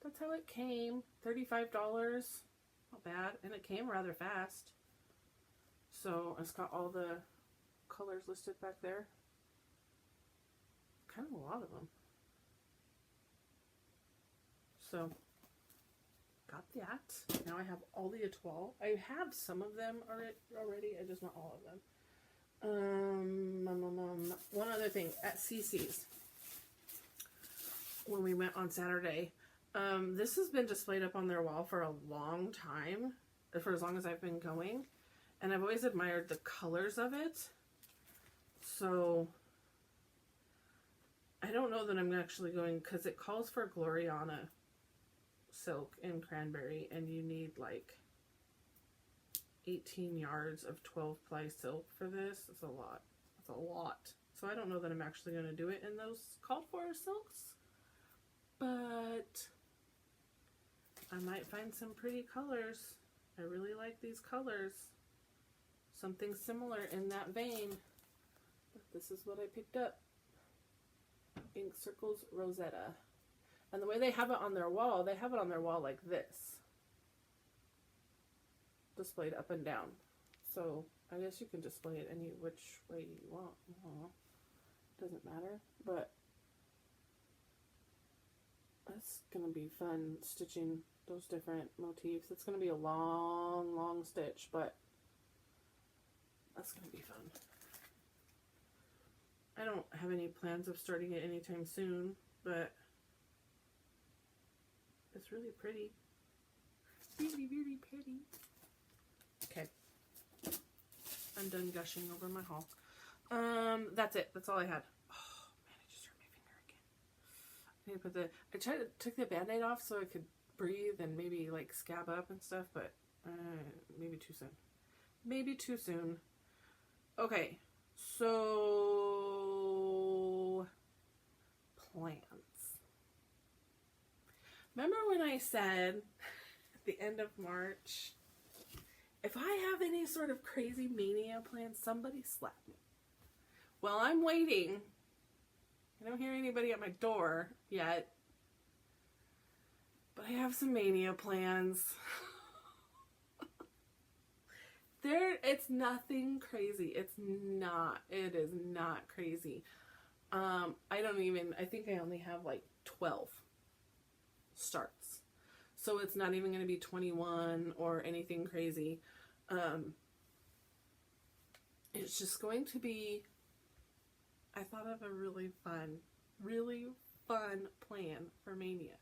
that's how it came. $35. Not bad. And it came rather fast. So, it's got all the colors listed back there. Kind of a lot of them. So, got that. Now I have all the Etoile. I have some of them already. I just not all of them. One other thing. At CC's, when we went on Saturday, this has been displayed up on their wall for a long time. For as long as I've been going. And I've always admired the colors of it. So, I don't know that I'm actually going, because it calls for Gloriana silk in cranberry, and you need like 18 yards of 12 ply silk for this. It's a lot. It's a lot. So I don't know that I'm actually going to do it in those called for silks. But I might find some pretty colors. I really like these colors. Something similar in that vein. But this is what I picked up. Ink Circles Rosetta. And the way they have it on their wall, they have it on their wall like this. Displayed up and down. So, I guess you can display it any which way you want. Doesn't matter. But, that's going to be fun stitching those different motifs. It's going to be a long, long stitch, but that's going to be fun. I don't have any plans of starting it anytime soon, but it's really pretty. Really, really pretty. Okay. I'm done gushing over my haul. That's it. That's all I had. Oh, man, I just hurt my finger again. I need to put took the Band-Aid off so I could breathe and maybe, like, scab up and stuff, but maybe too soon. Maybe too soon. Okay. So, plans. Remember when I said at the end of March, If I have any sort of crazy mania plan, somebody slap me. Well, I'm waiting. I don't hear anybody at my door yet. But I have some mania plans. It's nothing crazy. It is not crazy. I think I only have like 12 starts. So it's not even going to be 21 or anything crazy. It's just going to be, I thought of a really fun plan for Mania.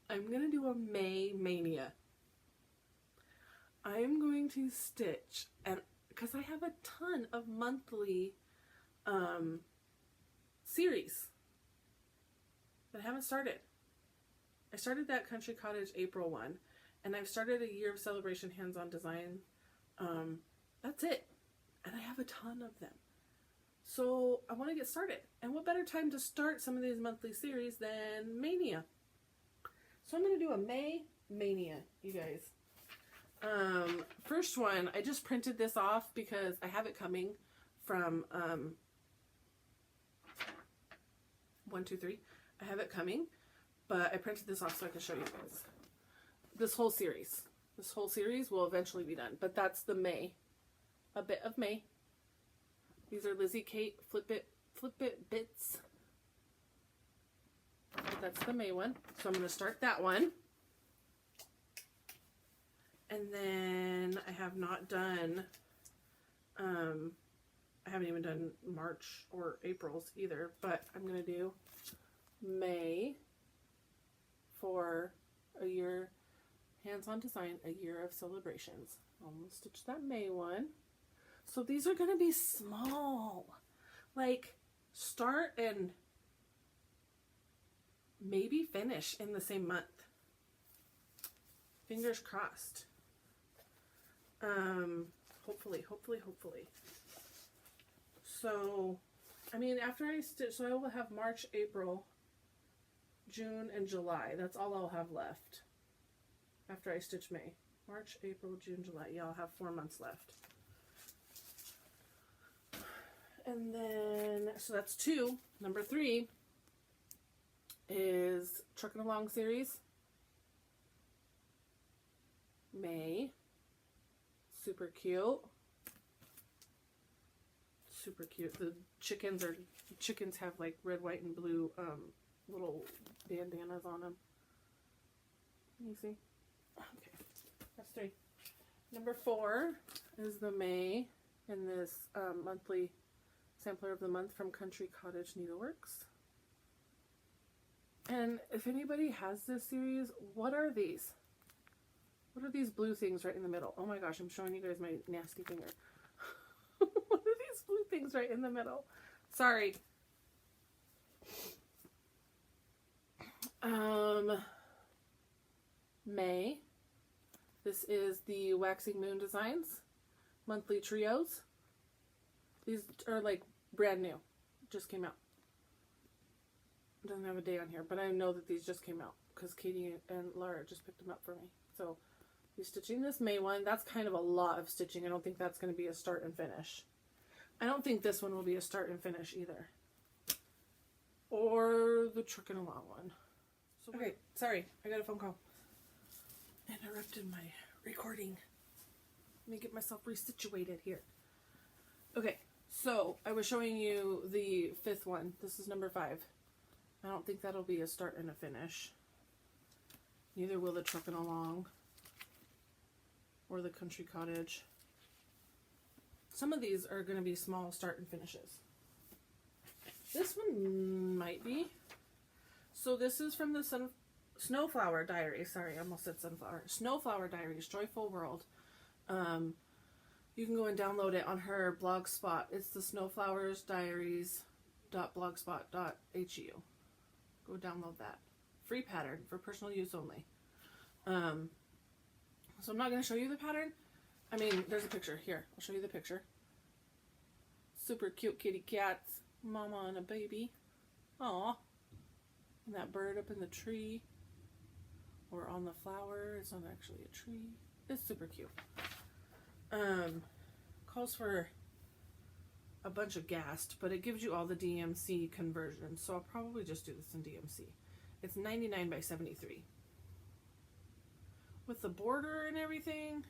I'm going to do a May Mania. I'm going to stitch, and because I have a ton of monthly series that I haven't started. I started that Country Cottage April one, and I've started a Year of Celebration Hands-On Design. That's it. And I have a ton of them. So I want to get started. And what better time to start some of these monthly series than Mania? So I'm going to do a May Mania, you guys. First one, I just printed this off because I have it coming from 1, 2, 3. I have it coming, but I printed this off so I can show you guys. This whole series will eventually be done, but that's the May, a bit of May. These are Lizzie Kate Flip It Bits. That's the May one. So I'm going to start that one. And then I have not done, I haven't even done March or April's either, but I'm going to do May for a year, Hands-On Design, a Year of Celebrations. I'm going to stitch that May one. So these are going to be small, like start and maybe finish in the same month. Fingers crossed. Hopefully. So, I mean, after I stitch, so I will have March, April, June, and July. That's all I'll have left after I stitch May. March, April, June, July. Yeah, I'll have 4 months left. And then, so that's 2. Number 3 is Truckin' Along series. May. Super cute. Super cute. The chickens have like red, white, and blue little bandanas on them. Can you see? Okay. That's 3. Number 4 is the May in this monthly sampler of the month from Country Cottage Needleworks. And if anybody has this series, what are these? What are these blue things right in the middle? Oh my gosh, I'm showing you guys my nasty finger. What are these blue things right in the middle? Sorry. May. This is the Waxing Moon Designs monthly trios. These are like brand new. Just came out. It doesn't have a day on here, but I know that these just came out because Katie and Laura just picked them up for me. So you're stitching this May one. That's kind of a lot of stitching. I don't think that's going to be a start and finish. I don't think this one will be a start and finish either. Or the Truckin' Along one. So, okay, sorry. I got a phone call. Interrupted my recording. Let me get myself resituated here. Okay, so I was showing you the 5th one. This is number 5. I don't think that'll be a start and a finish. Neither will the Truckin' Along or the Country Cottage. Some of these are going to be small start and finishes. This one might be. So this is from the Snowflower Diaries. Sorry, I almost said sunflower. Snowflower Diaries, Joyful World. You can go and download it on her blog spot. It's the snowflowersdiaries.blogspot.hu. Go download that. Free pattern for personal use only. So I'm not going to show you the pattern. I mean, there's a picture. Here, I'll show you the picture. Super cute kitty cats. Mama and a baby. Aw. And that bird up in the tree. Or on the flower. It's not actually a tree. It's super cute. calls for a bunch of GAST, but it gives you all the DMC conversions, so I'll probably just do this in DMC. It's 99 by 73. With the border and everything,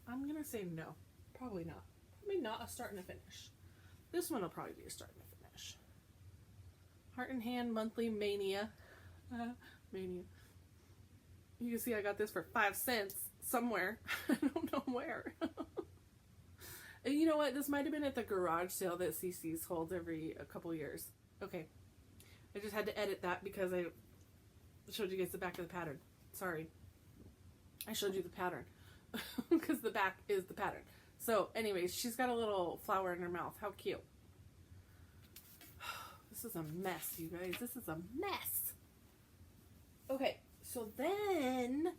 I'm gonna say no. Probably not. Probably not a start and a finish. This one will probably be a start and a finish. Heart in Hand Monthly Mania. Mania. You can see I got this for 5 cents somewhere. I don't know where. And you know what? This might have been at the garage sale that CC's holds every a couple years. Okay. I just had to edit that because I showed you guys the back of the pattern. Sorry. I showed you the pattern. Because the back is the pattern. So, anyways, she's got a little flower in her mouth. How cute. This is a mess, you guys. This is a mess. Okay, so then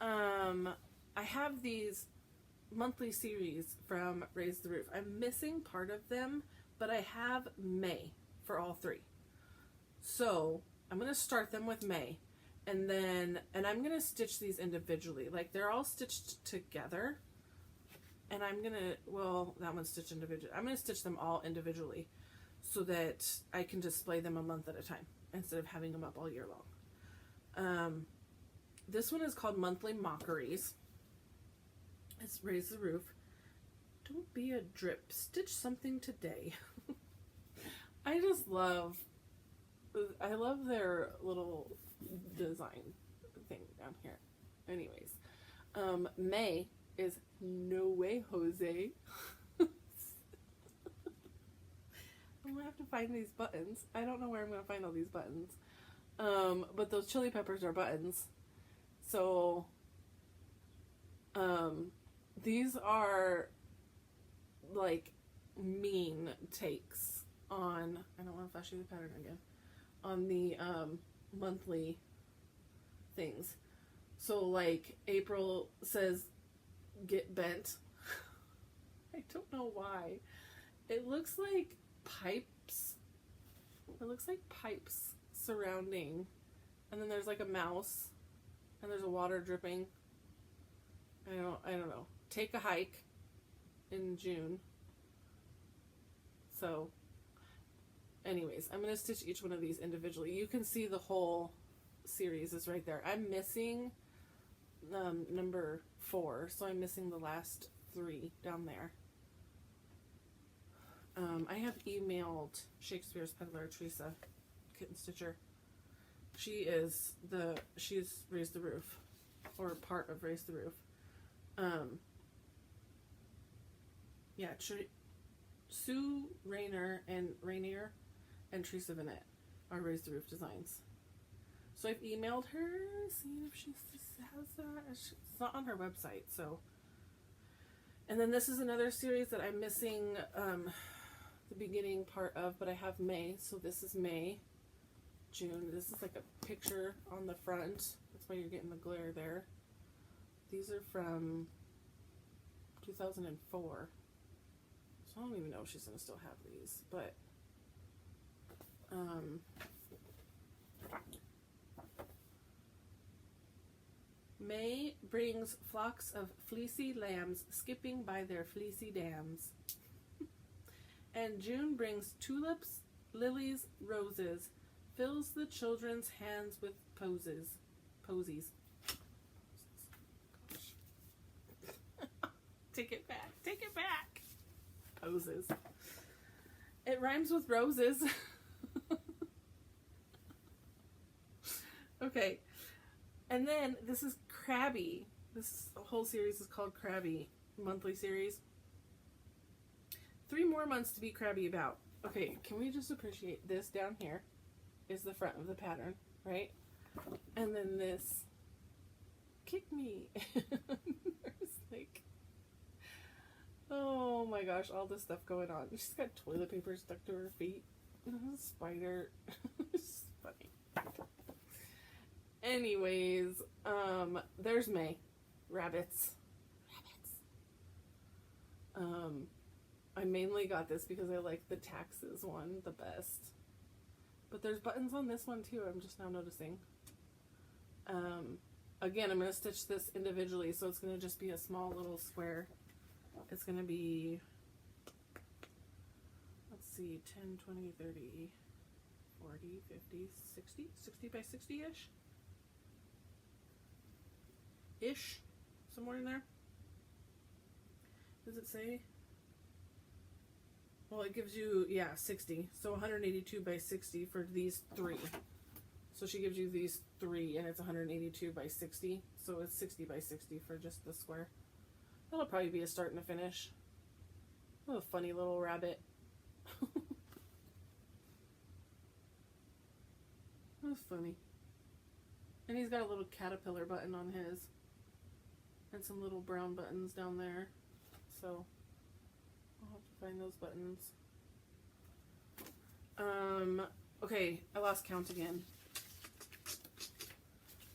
I have these monthly series from Raise the Roof. I'm missing part of them, but I have May for all 3. So I'm going to start them with May, and I'm going to stitch these individually. Like, they're all stitched together, and I'm going to, well, that one's stitched individually. I'm going to stitch them all individually so that I can display them a month at a time instead of having them up all year long. This one is called Monthly Mockeries. It's Raise the Roof. Don't be a drip. Stitch something today. I love their little design thing down here. Anyways, May is No Way Jose. I'm gonna have to find these buttons. I don't know where I'm gonna find all these buttons. But those chili peppers are buttons. So, these are like mean takes on, I don't want to flash you the pattern again, on the monthly things. So like April says get bent. I don't know why. It looks like pipes. It looks like pipes surrounding, and then there's like a mouse, and there's a water dripping. I don't know. Take a hike in June. So, anyways, I'm going to stitch each one of these individually. You can see the whole series is right there. I'm missing number 4, so I'm missing the last 3 down there. I have emailed Shakespeare's peddler, Teresa Kitten Stitcher. She's Raised the Roof, or part of Raised the Roof. Yeah, Sue Rainier and Teresa Vanette are Raise the Roof designs. So I've emailed her, seeing if she has that. It's not on her website, so. And then this is another series that I'm missing the beginning part of, but I have May, so this is May, June. This is like a picture on the front. That's why you're getting the glare there. These are from 2004. So I don't even know if she's going to still have these, but May brings flocks of fleecy lambs skipping by their fleecy dams. And June brings tulips, lilies, roses, fills the children's hands with posies. Take it back. Take it back. Poses. It rhymes with roses. Okay. And then this is Krabby. This whole series is called Krabby. Monthly series. 3 more months to be crabby about. Okay, can we just appreciate this down here is the front of the pattern, right? And then this, kick me. There's like, oh my gosh, all this stuff going on. She's got toilet paper stuck to her feet. Spider. It's funny. Anyways, there's May. Rabbits. I mainly got this because I like the taxes one the best. But there's buttons on this one too, I'm just now noticing. again, I'm going to stitch this individually, so it's going to just be a small little square. It's going to be, let's see, 10, 20, 30, 40, 50, 60, 60 by 60-ish? Ish? Somewhere in there? Does it say? Well, it gives you, yeah, 60. So 182 by 60 for these 3. So she gives you these 3, and it's 182 by 60. So it's 60 by 60 for just the square. That'll probably be a start and a finish. Oh, a funny little rabbit. That's funny. And he's got a little caterpillar button on his. And some little brown buttons down there. So I'll have to find those buttons. Okay, I lost count again.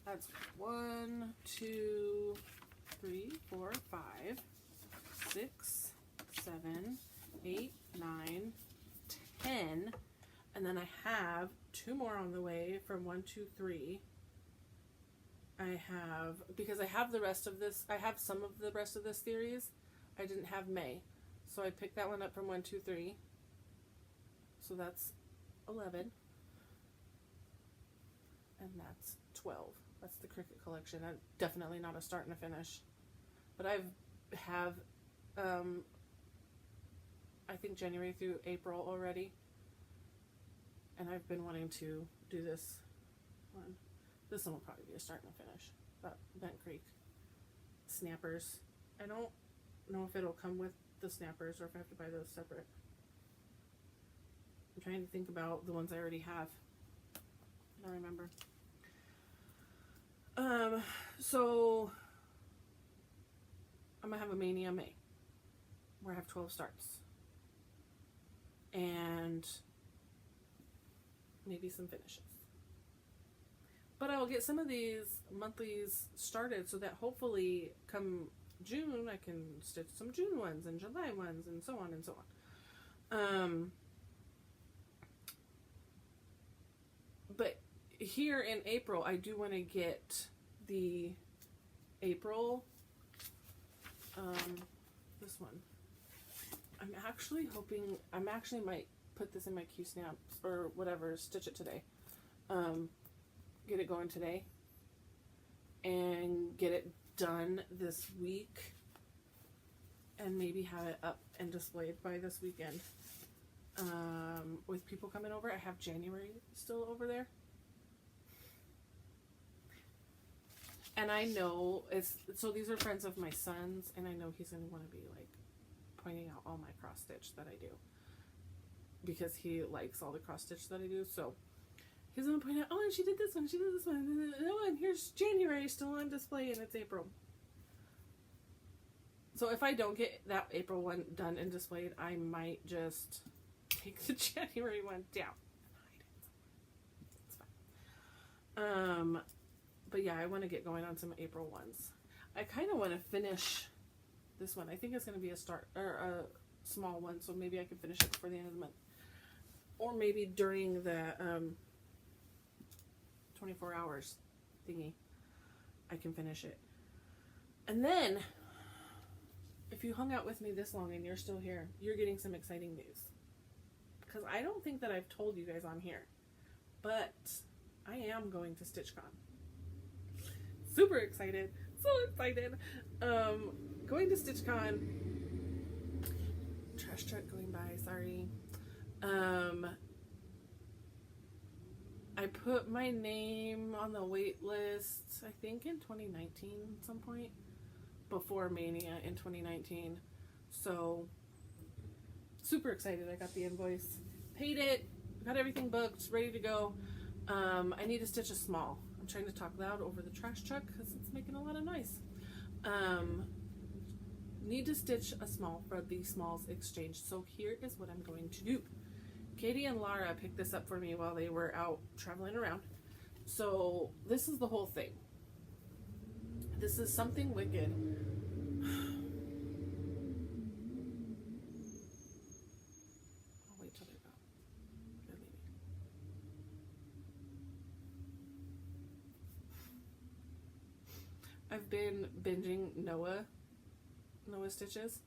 That's 1, 2, 3, 4, 5, 6, 7, 8, 9, 10. And then I have 2 more on the way from 1, 2, 3. I have, because I have the rest of this, I have some of the rest of this series. I didn't have May. So I picked that one up from 1, 2, 3. So that's 11. And that's 12. That's the Cricut collection. Definitely not a start and a finish. But I have, I think January through April already. And I've been wanting to do this one. This one will probably be a start and a finish. That Bent Creek snappers. I don't know if it'll come with the snappers or if I have to buy those separate. I'm trying to think about the ones I already have. I don't remember. So I'm gonna have a Mania May where I have 12 starts and maybe some finishes. But I will get some of these monthlies started so that hopefully come June I can stitch some June ones and July ones and so on and so on. But here in April I do want to get the April this one. I'm actually hoping, might put this in my Q snaps or whatever, stitch it today. Get it going today and get it done this week and maybe have it up and displayed by this weekend. With people coming over, I have January still over there. And I know so these are friends of my son's, and I know he's going to want to be like pointing out all my cross stitch that I do because he likes all the cross stitch that I do. So he's going to point out, oh, and she did this one, oh, and here's January still on display, and it's April. So if I don't get that April one done and displayed, I might just take the January one down. It's fine. But yeah, I want to get going on some April ones. I kind of want to finish this one. I think it's going to be a start or a small one, so maybe I can finish it before the end of the month, or maybe during the 24 hours thingy, I can finish it. And then, if you hung out with me this long and you're still here, you're getting some exciting news. Because I don't think that I've told you guys on here, but I am going to StitchCon. Super excited. So excited. Going to StitchCon. Trash truck going by, sorry. I put my name on the wait list, I think in 2019 at some point. Before Mania in 2019. So, super excited. I got the invoice. Paid it. Got everything booked. Ready to go. I need to stitch a small. I'm trying to talk loud over the trash truck because it's making a lot of noise. Need to stitch a small for the smalls exchange. So here is what I'm going to do. Katie and Lara picked this up for me while they were out traveling around. So this is the whole thing. This is Something Wicked. I'll wait till they're gone. They're leaving. I've been binging Noah Stitches.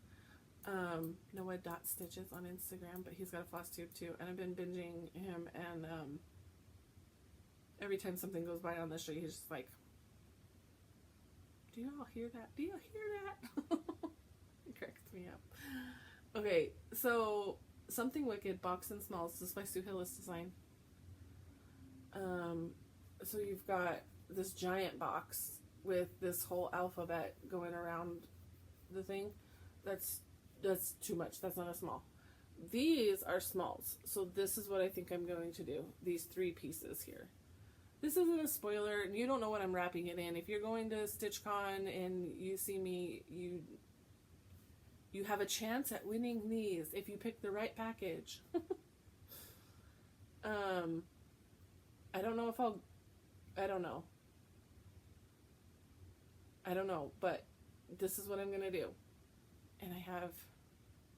Noah.stitches on Instagram, but he's got a Flosstube too, and I've been binging him, and every time something goes by on the street, he's just like, do you all hear that? Do you hear that? It cracks me up. Okay, so Something Wicked, Box and Smalls. This is by Sue Hillis Design. So you've got this giant box with this whole alphabet going around the thing. That's too much. That's not a small. These are smalls. So this is what I think I'm going to do. These 3 pieces here. This isn't a spoiler. You don't know what I'm wrapping it in. If you're going to StitchCon and you see me, you have a chance at winning these if you pick the right package. I don't know if I don't know, but this is what I'm going to do. And I have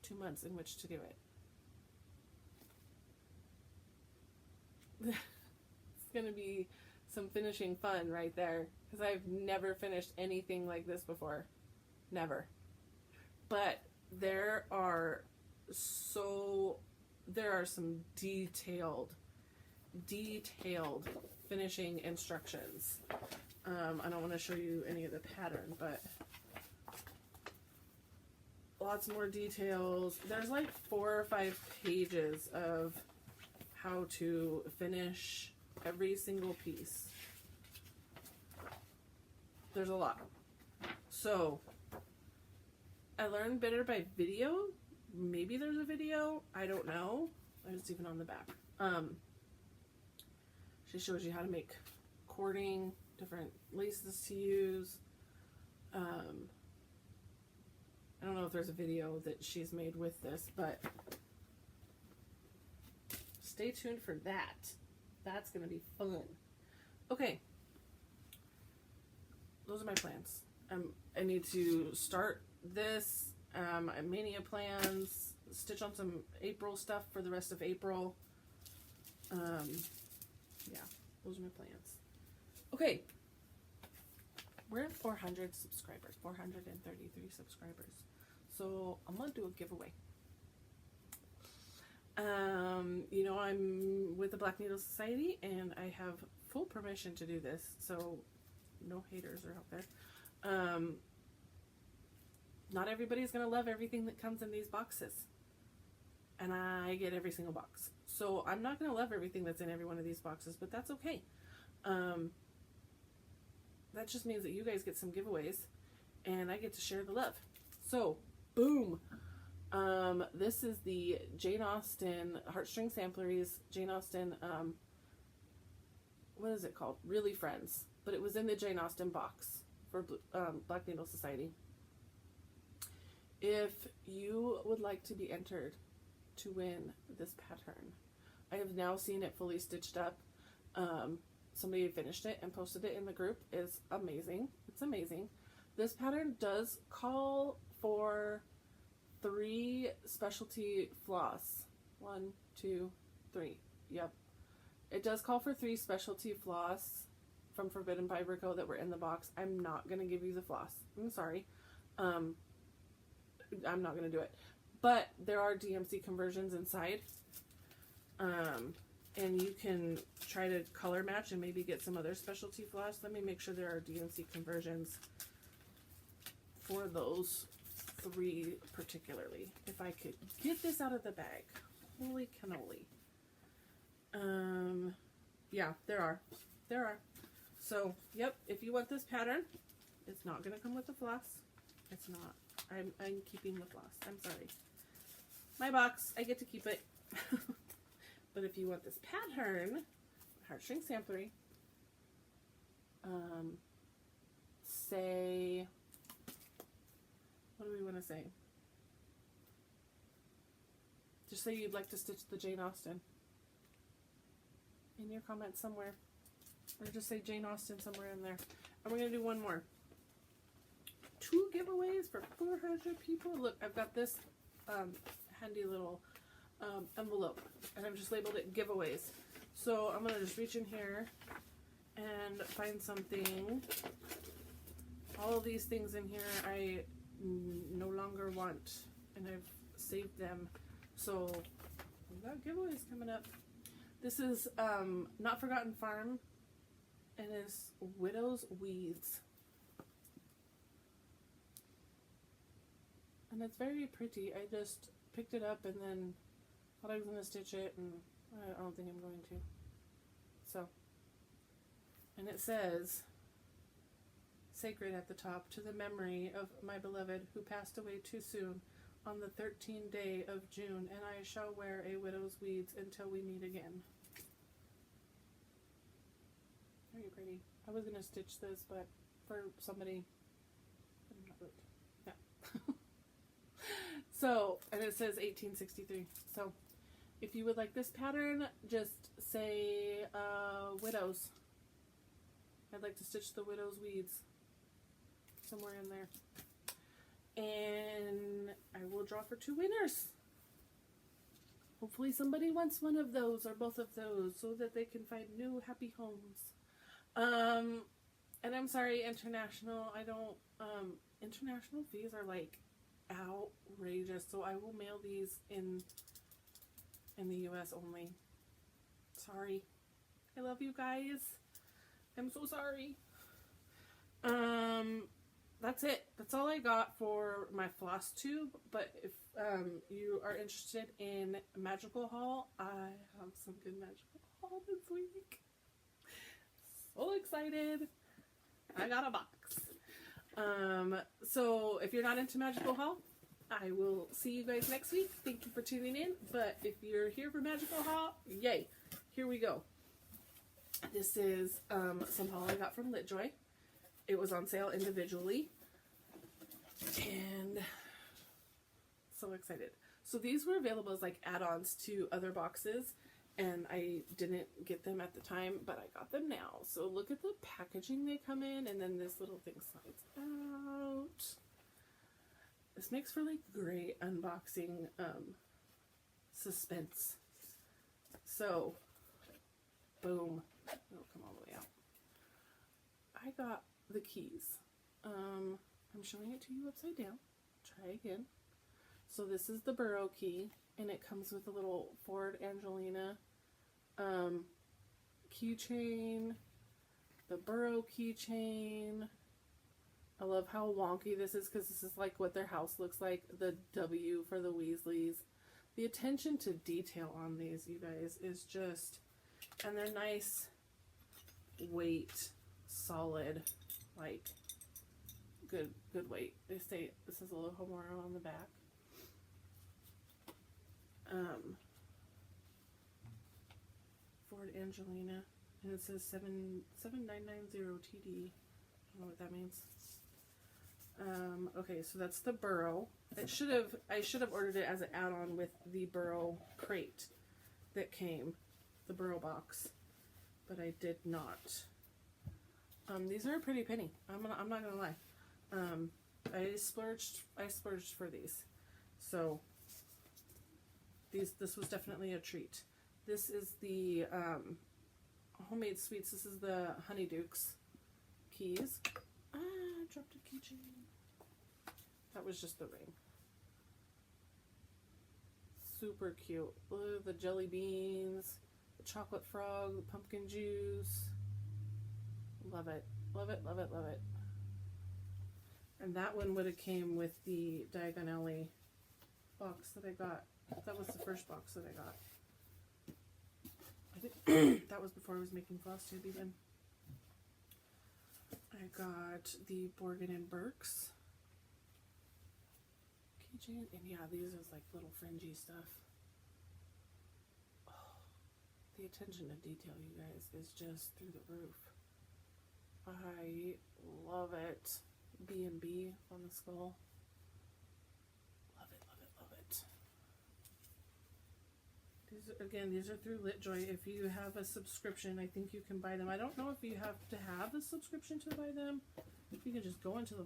2 months in which to do it. It's going to be some finishing fun right there, because I've never finished anything like this before. Never. But there are some detailed finishing instructions. I don't want to show you any of the pattern, but lots more details. There's like 4 or 5 pages of how to finish every single piece. There's a lot. So I learned better by video. Maybe there's a video. I don't know. It's even on the back. She shows you how to make cording, different laces to use. I don't know if there's a video that she's made with this, but stay tuned for that. That's going to be fun. Okay. Those are my plans. I need to start this. Mania plans. Stitch on some April stuff for the rest of April. Yeah, those are my plans. Okay. We're at 400 subscribers. 433 subscribers. So I'm going to do a giveaway. You know, I'm with the Black Needle Society, and I have full permission to do this, so no haters are out there. Not everybody's going to love everything that comes in these boxes, and I get every single box. So I'm not going to love everything that's in every one of these boxes, but that's okay. That just means that you guys get some giveaways, and I get to share the love. So, boom! This is the Jane Austen Heartstring Sampleries. Jane Austen, what is it called? Really Friends. But it was in the Jane Austen box for Black Needle Society. If you would like to be entered to win this pattern, I have now seen it fully stitched up. Somebody finished it and posted it in the group. It's amazing. It's amazing. This pattern does call for 3 specialty floss. 1, 2, 3. Yep. It does call for 3 specialty floss from Forbidden by Brico that were in the box. I'm not going to give you the floss. I'm sorry. I'm not going to do it. But there are DMC conversions inside. And you can try to color match and maybe get some other specialty floss. Let me make sure there are DMC conversions for those 3 particularly. If I could get this out of the bag. Holy cannoli. Yeah, there are. There are. So, yep, if you want this pattern, it's not going to come with the floss. It's not. I'm keeping the floss. I'm sorry. My box, I get to keep it. But if you want this pattern, Heartstring Samplery, say, what do we want to say? Just say you'd like to stitch the Jane Austen in your comments somewhere. Or just say Jane Austen somewhere in there. And we're going to do one more. 2 giveaways for 400 people. Look, I've got this handy little envelope, and I've just labeled it giveaways. So I'm going to just reach in here and find something all of these things in here I no longer want, and I've saved them. So we've got giveaways coming up. This is Not Forgotten Farm, and it's Widow's Weeds. And it's very pretty. I just picked it up and then thought I was going to stitch it, and I don't think I'm going to. So, and it says, sacred at the top, to the memory of my beloved who passed away too soon on the 13th day of June, and I shall wear a widow's weeds until we meet again. Very pretty. I was going to stitch this, but for somebody, yeah. So, and it says 1863. So, if you would like this pattern, just say widows. I'd like to stitch the widow's weeds somewhere in there. And I will draw for 2 winners. Hopefully somebody wants one of those or both of those so that they can find new happy homes. And I'm sorry, international, I don't, international fees are like outrageous, so I will mail these in the US only. Sorry. I love you guys. I'm so sorry. That's it. That's all I got for my Flosstube, but if you are interested in magical haul, I have some good magical haul this week. So excited. I got a box. So if you're not into magical haul, I will see you guys next week. Thank you for tuning in. But if you're here for magical haul, yay. Here we go. This is some haul I got from LitJoy. It was on sale individually. And so excited. So these were available as like add-ons to other boxes, and I didn't get them at the time, but I got them now. So look at the packaging they come in, and then this little thing slides out. This makes for like great unboxing suspense. So boom, it'll come all the way out. I got the keys. I'm showing it to you upside down. Try again. So this is the burrow key, and it comes with a little Ford Angelina keychain, the burrow keychain. I love how wonky this is because this is like what their house looks like. The W for the Weasleys. The attention to detail on these, you guys, is just, and they're nice, weight, solid, like good weight. They say this is a little Homora on the back. Ford Angelina, and it says 77990 TD. I don't know what that means. Okay, so that's the burrow. I should have ordered it as an add-on with the burrow crate that came, the burrow box, but I did not. These are a pretty penny. I'm not gonna lie. I splurged for these. So this was definitely a treat. This is the homemade sweets. This is the Honeydukes keys. I dropped a keychain. That was just the ring. Super cute. Look at the jelly beans, the chocolate frog, the pumpkin juice. Love it. Love it, love it, love it. And that one would have came with the Diagonally box that I got. That was the first box that I got. I think that was before I was making Flosstube even. I got the Borgin and Burke's keychain, and yeah, these is like little fringy stuff. Oh, the attention to detail, you guys, is just through the roof. I love it. B&B on the skull. Love it, love it, love it. These are through LitJoy. If you have a subscription, I think you can buy them. I don't know if you have to have a subscription to buy them. You can just go into the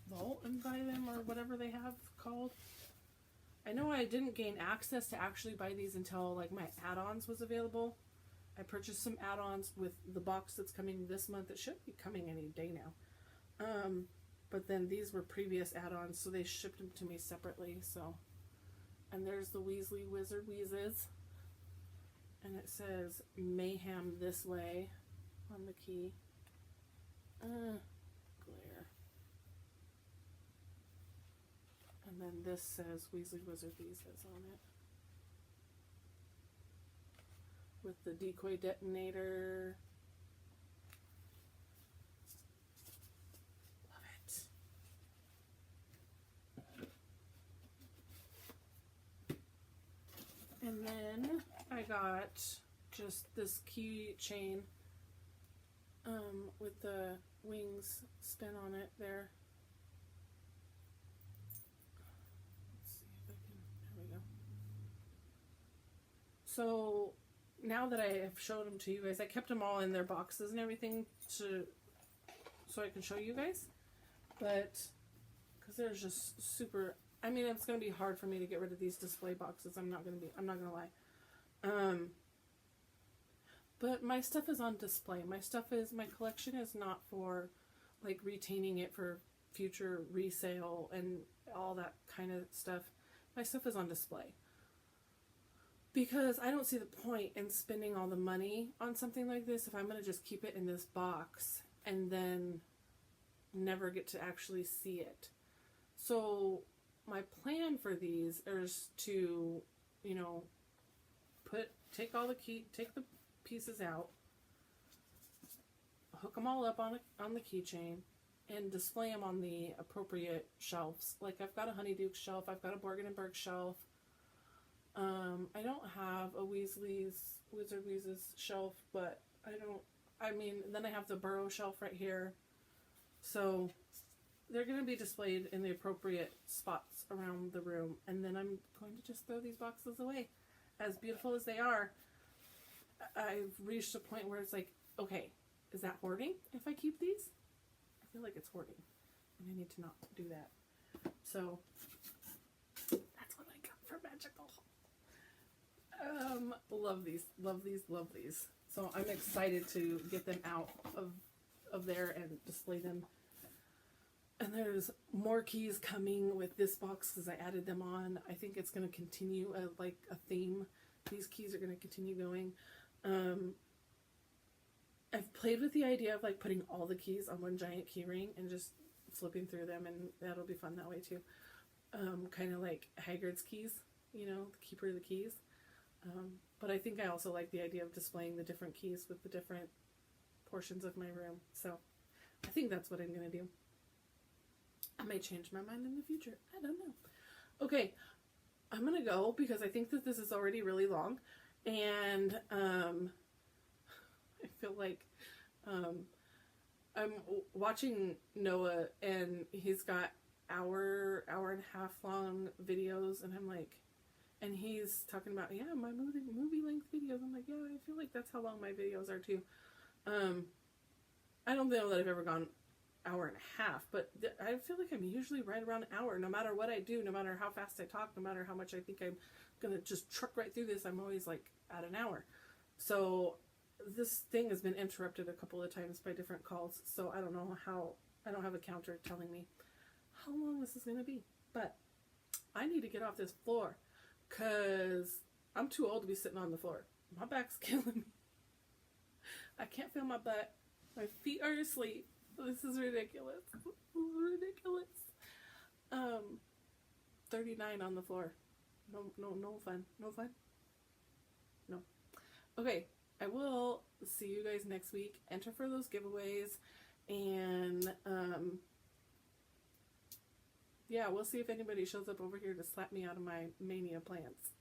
vault and buy them, or whatever they have called. I know I didn't gain access to actually buy these until like my add-ons was available. I purchased some add-ons with the box that's coming this month. It should be coming any day now. but then these were previous add-ons, so they shipped them to me separately. So, and there's the Weasley Wizard Wheezes, and it says Mayhem This Way on the key. Glare. And then this says Weasley Wizard Wheezes on it, with the decoy detonator. And then I got just this keychain with the wings spin on it there. Let's see if I can, there we go. So now that I have showed them to you guys, I kept them all in their boxes and everything so I can show you guys. But, because they're just super... I mean, it's going to be hard for me to get rid of these display boxes. I'm not going to lie. But my stuff is on display. My collection is not for, like, retaining it for future resale and all that kind of stuff. My stuff is on display. Because I don't see the point in spending all the money on something like this if I'm going to just keep it in this box and then never get to actually see it. So... my plan for these is to, you know, take the pieces out, hook them all up on the keychain, and display them on the appropriate shelves. Like I've got a Honeyduke shelf, I've got a Borgin & Burke shelf. I don't have a Wizard Wheezes shelf, but then I have the Burrow shelf right here. So they're going to be displayed in the appropriate spots around the room. And then I'm going to just throw these boxes away. As beautiful as they are, I've reached a point where it's like, okay, is that hoarding if I keep these? I feel like it's hoarding. And I need to not do that. So, that's what I got for Magical. Love these, love these, love these. So I'm excited to get them out of there and display them. And there's more keys coming with this box because I added them on. I think it's going to continue like a theme. These keys are going to continue going. I've played with the idea of like putting all the keys on one giant key ring and just flipping through them, and that'll be fun that way too. Kind of like Hagrid's keys, you know, the keeper of the keys. But I think I also like the idea of displaying the different keys with the different portions of my room. So I think that's what I'm going to do. I may change my mind in the future. I don't know. Okay, I'm going to go because I think that this is already really long. And I feel like I'm watching Noah and he's got hour and a half long videos. And I'm like, and he's talking about, yeah, my movie length videos. I'm like, yeah, I feel like that's how long my videos are too. I don't know that I've ever gone hour and a half, but I feel like I'm usually right around an hour, no matter what I do, no matter how fast I talk, no matter how much I think I'm gonna just truck right through this, I'm always like at an hour. So this thing has been interrupted a couple of times by different calls, so I don't know how, I don't have a counter telling me how long this is gonna be, but I need to get off this floor because I'm too old to be sitting on the floor. My back's killing me. I can't feel my butt. My feet are asleep. This is ridiculous. This is ridiculous. 39 on the floor. No fun. No fun? No. Okay, I will see you guys next week. Enter for those giveaways. And, yeah, we'll see if anybody shows up over here to slap me out of my Mania plants.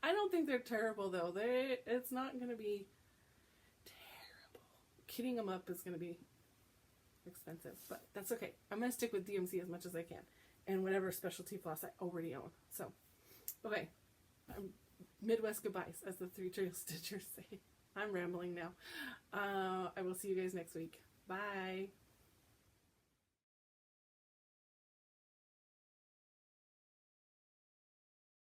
I don't think they're terrible, though. It's not going to be terrible. Kitting them up is going to be expensive, but that's okay. I'm going to stick with DMC as much as I can and whatever specialty floss I already own. So, okay. Midwest goodbyes, as the Three Trail Stitchers say. I'm rambling now. I will see you guys next week. Bye.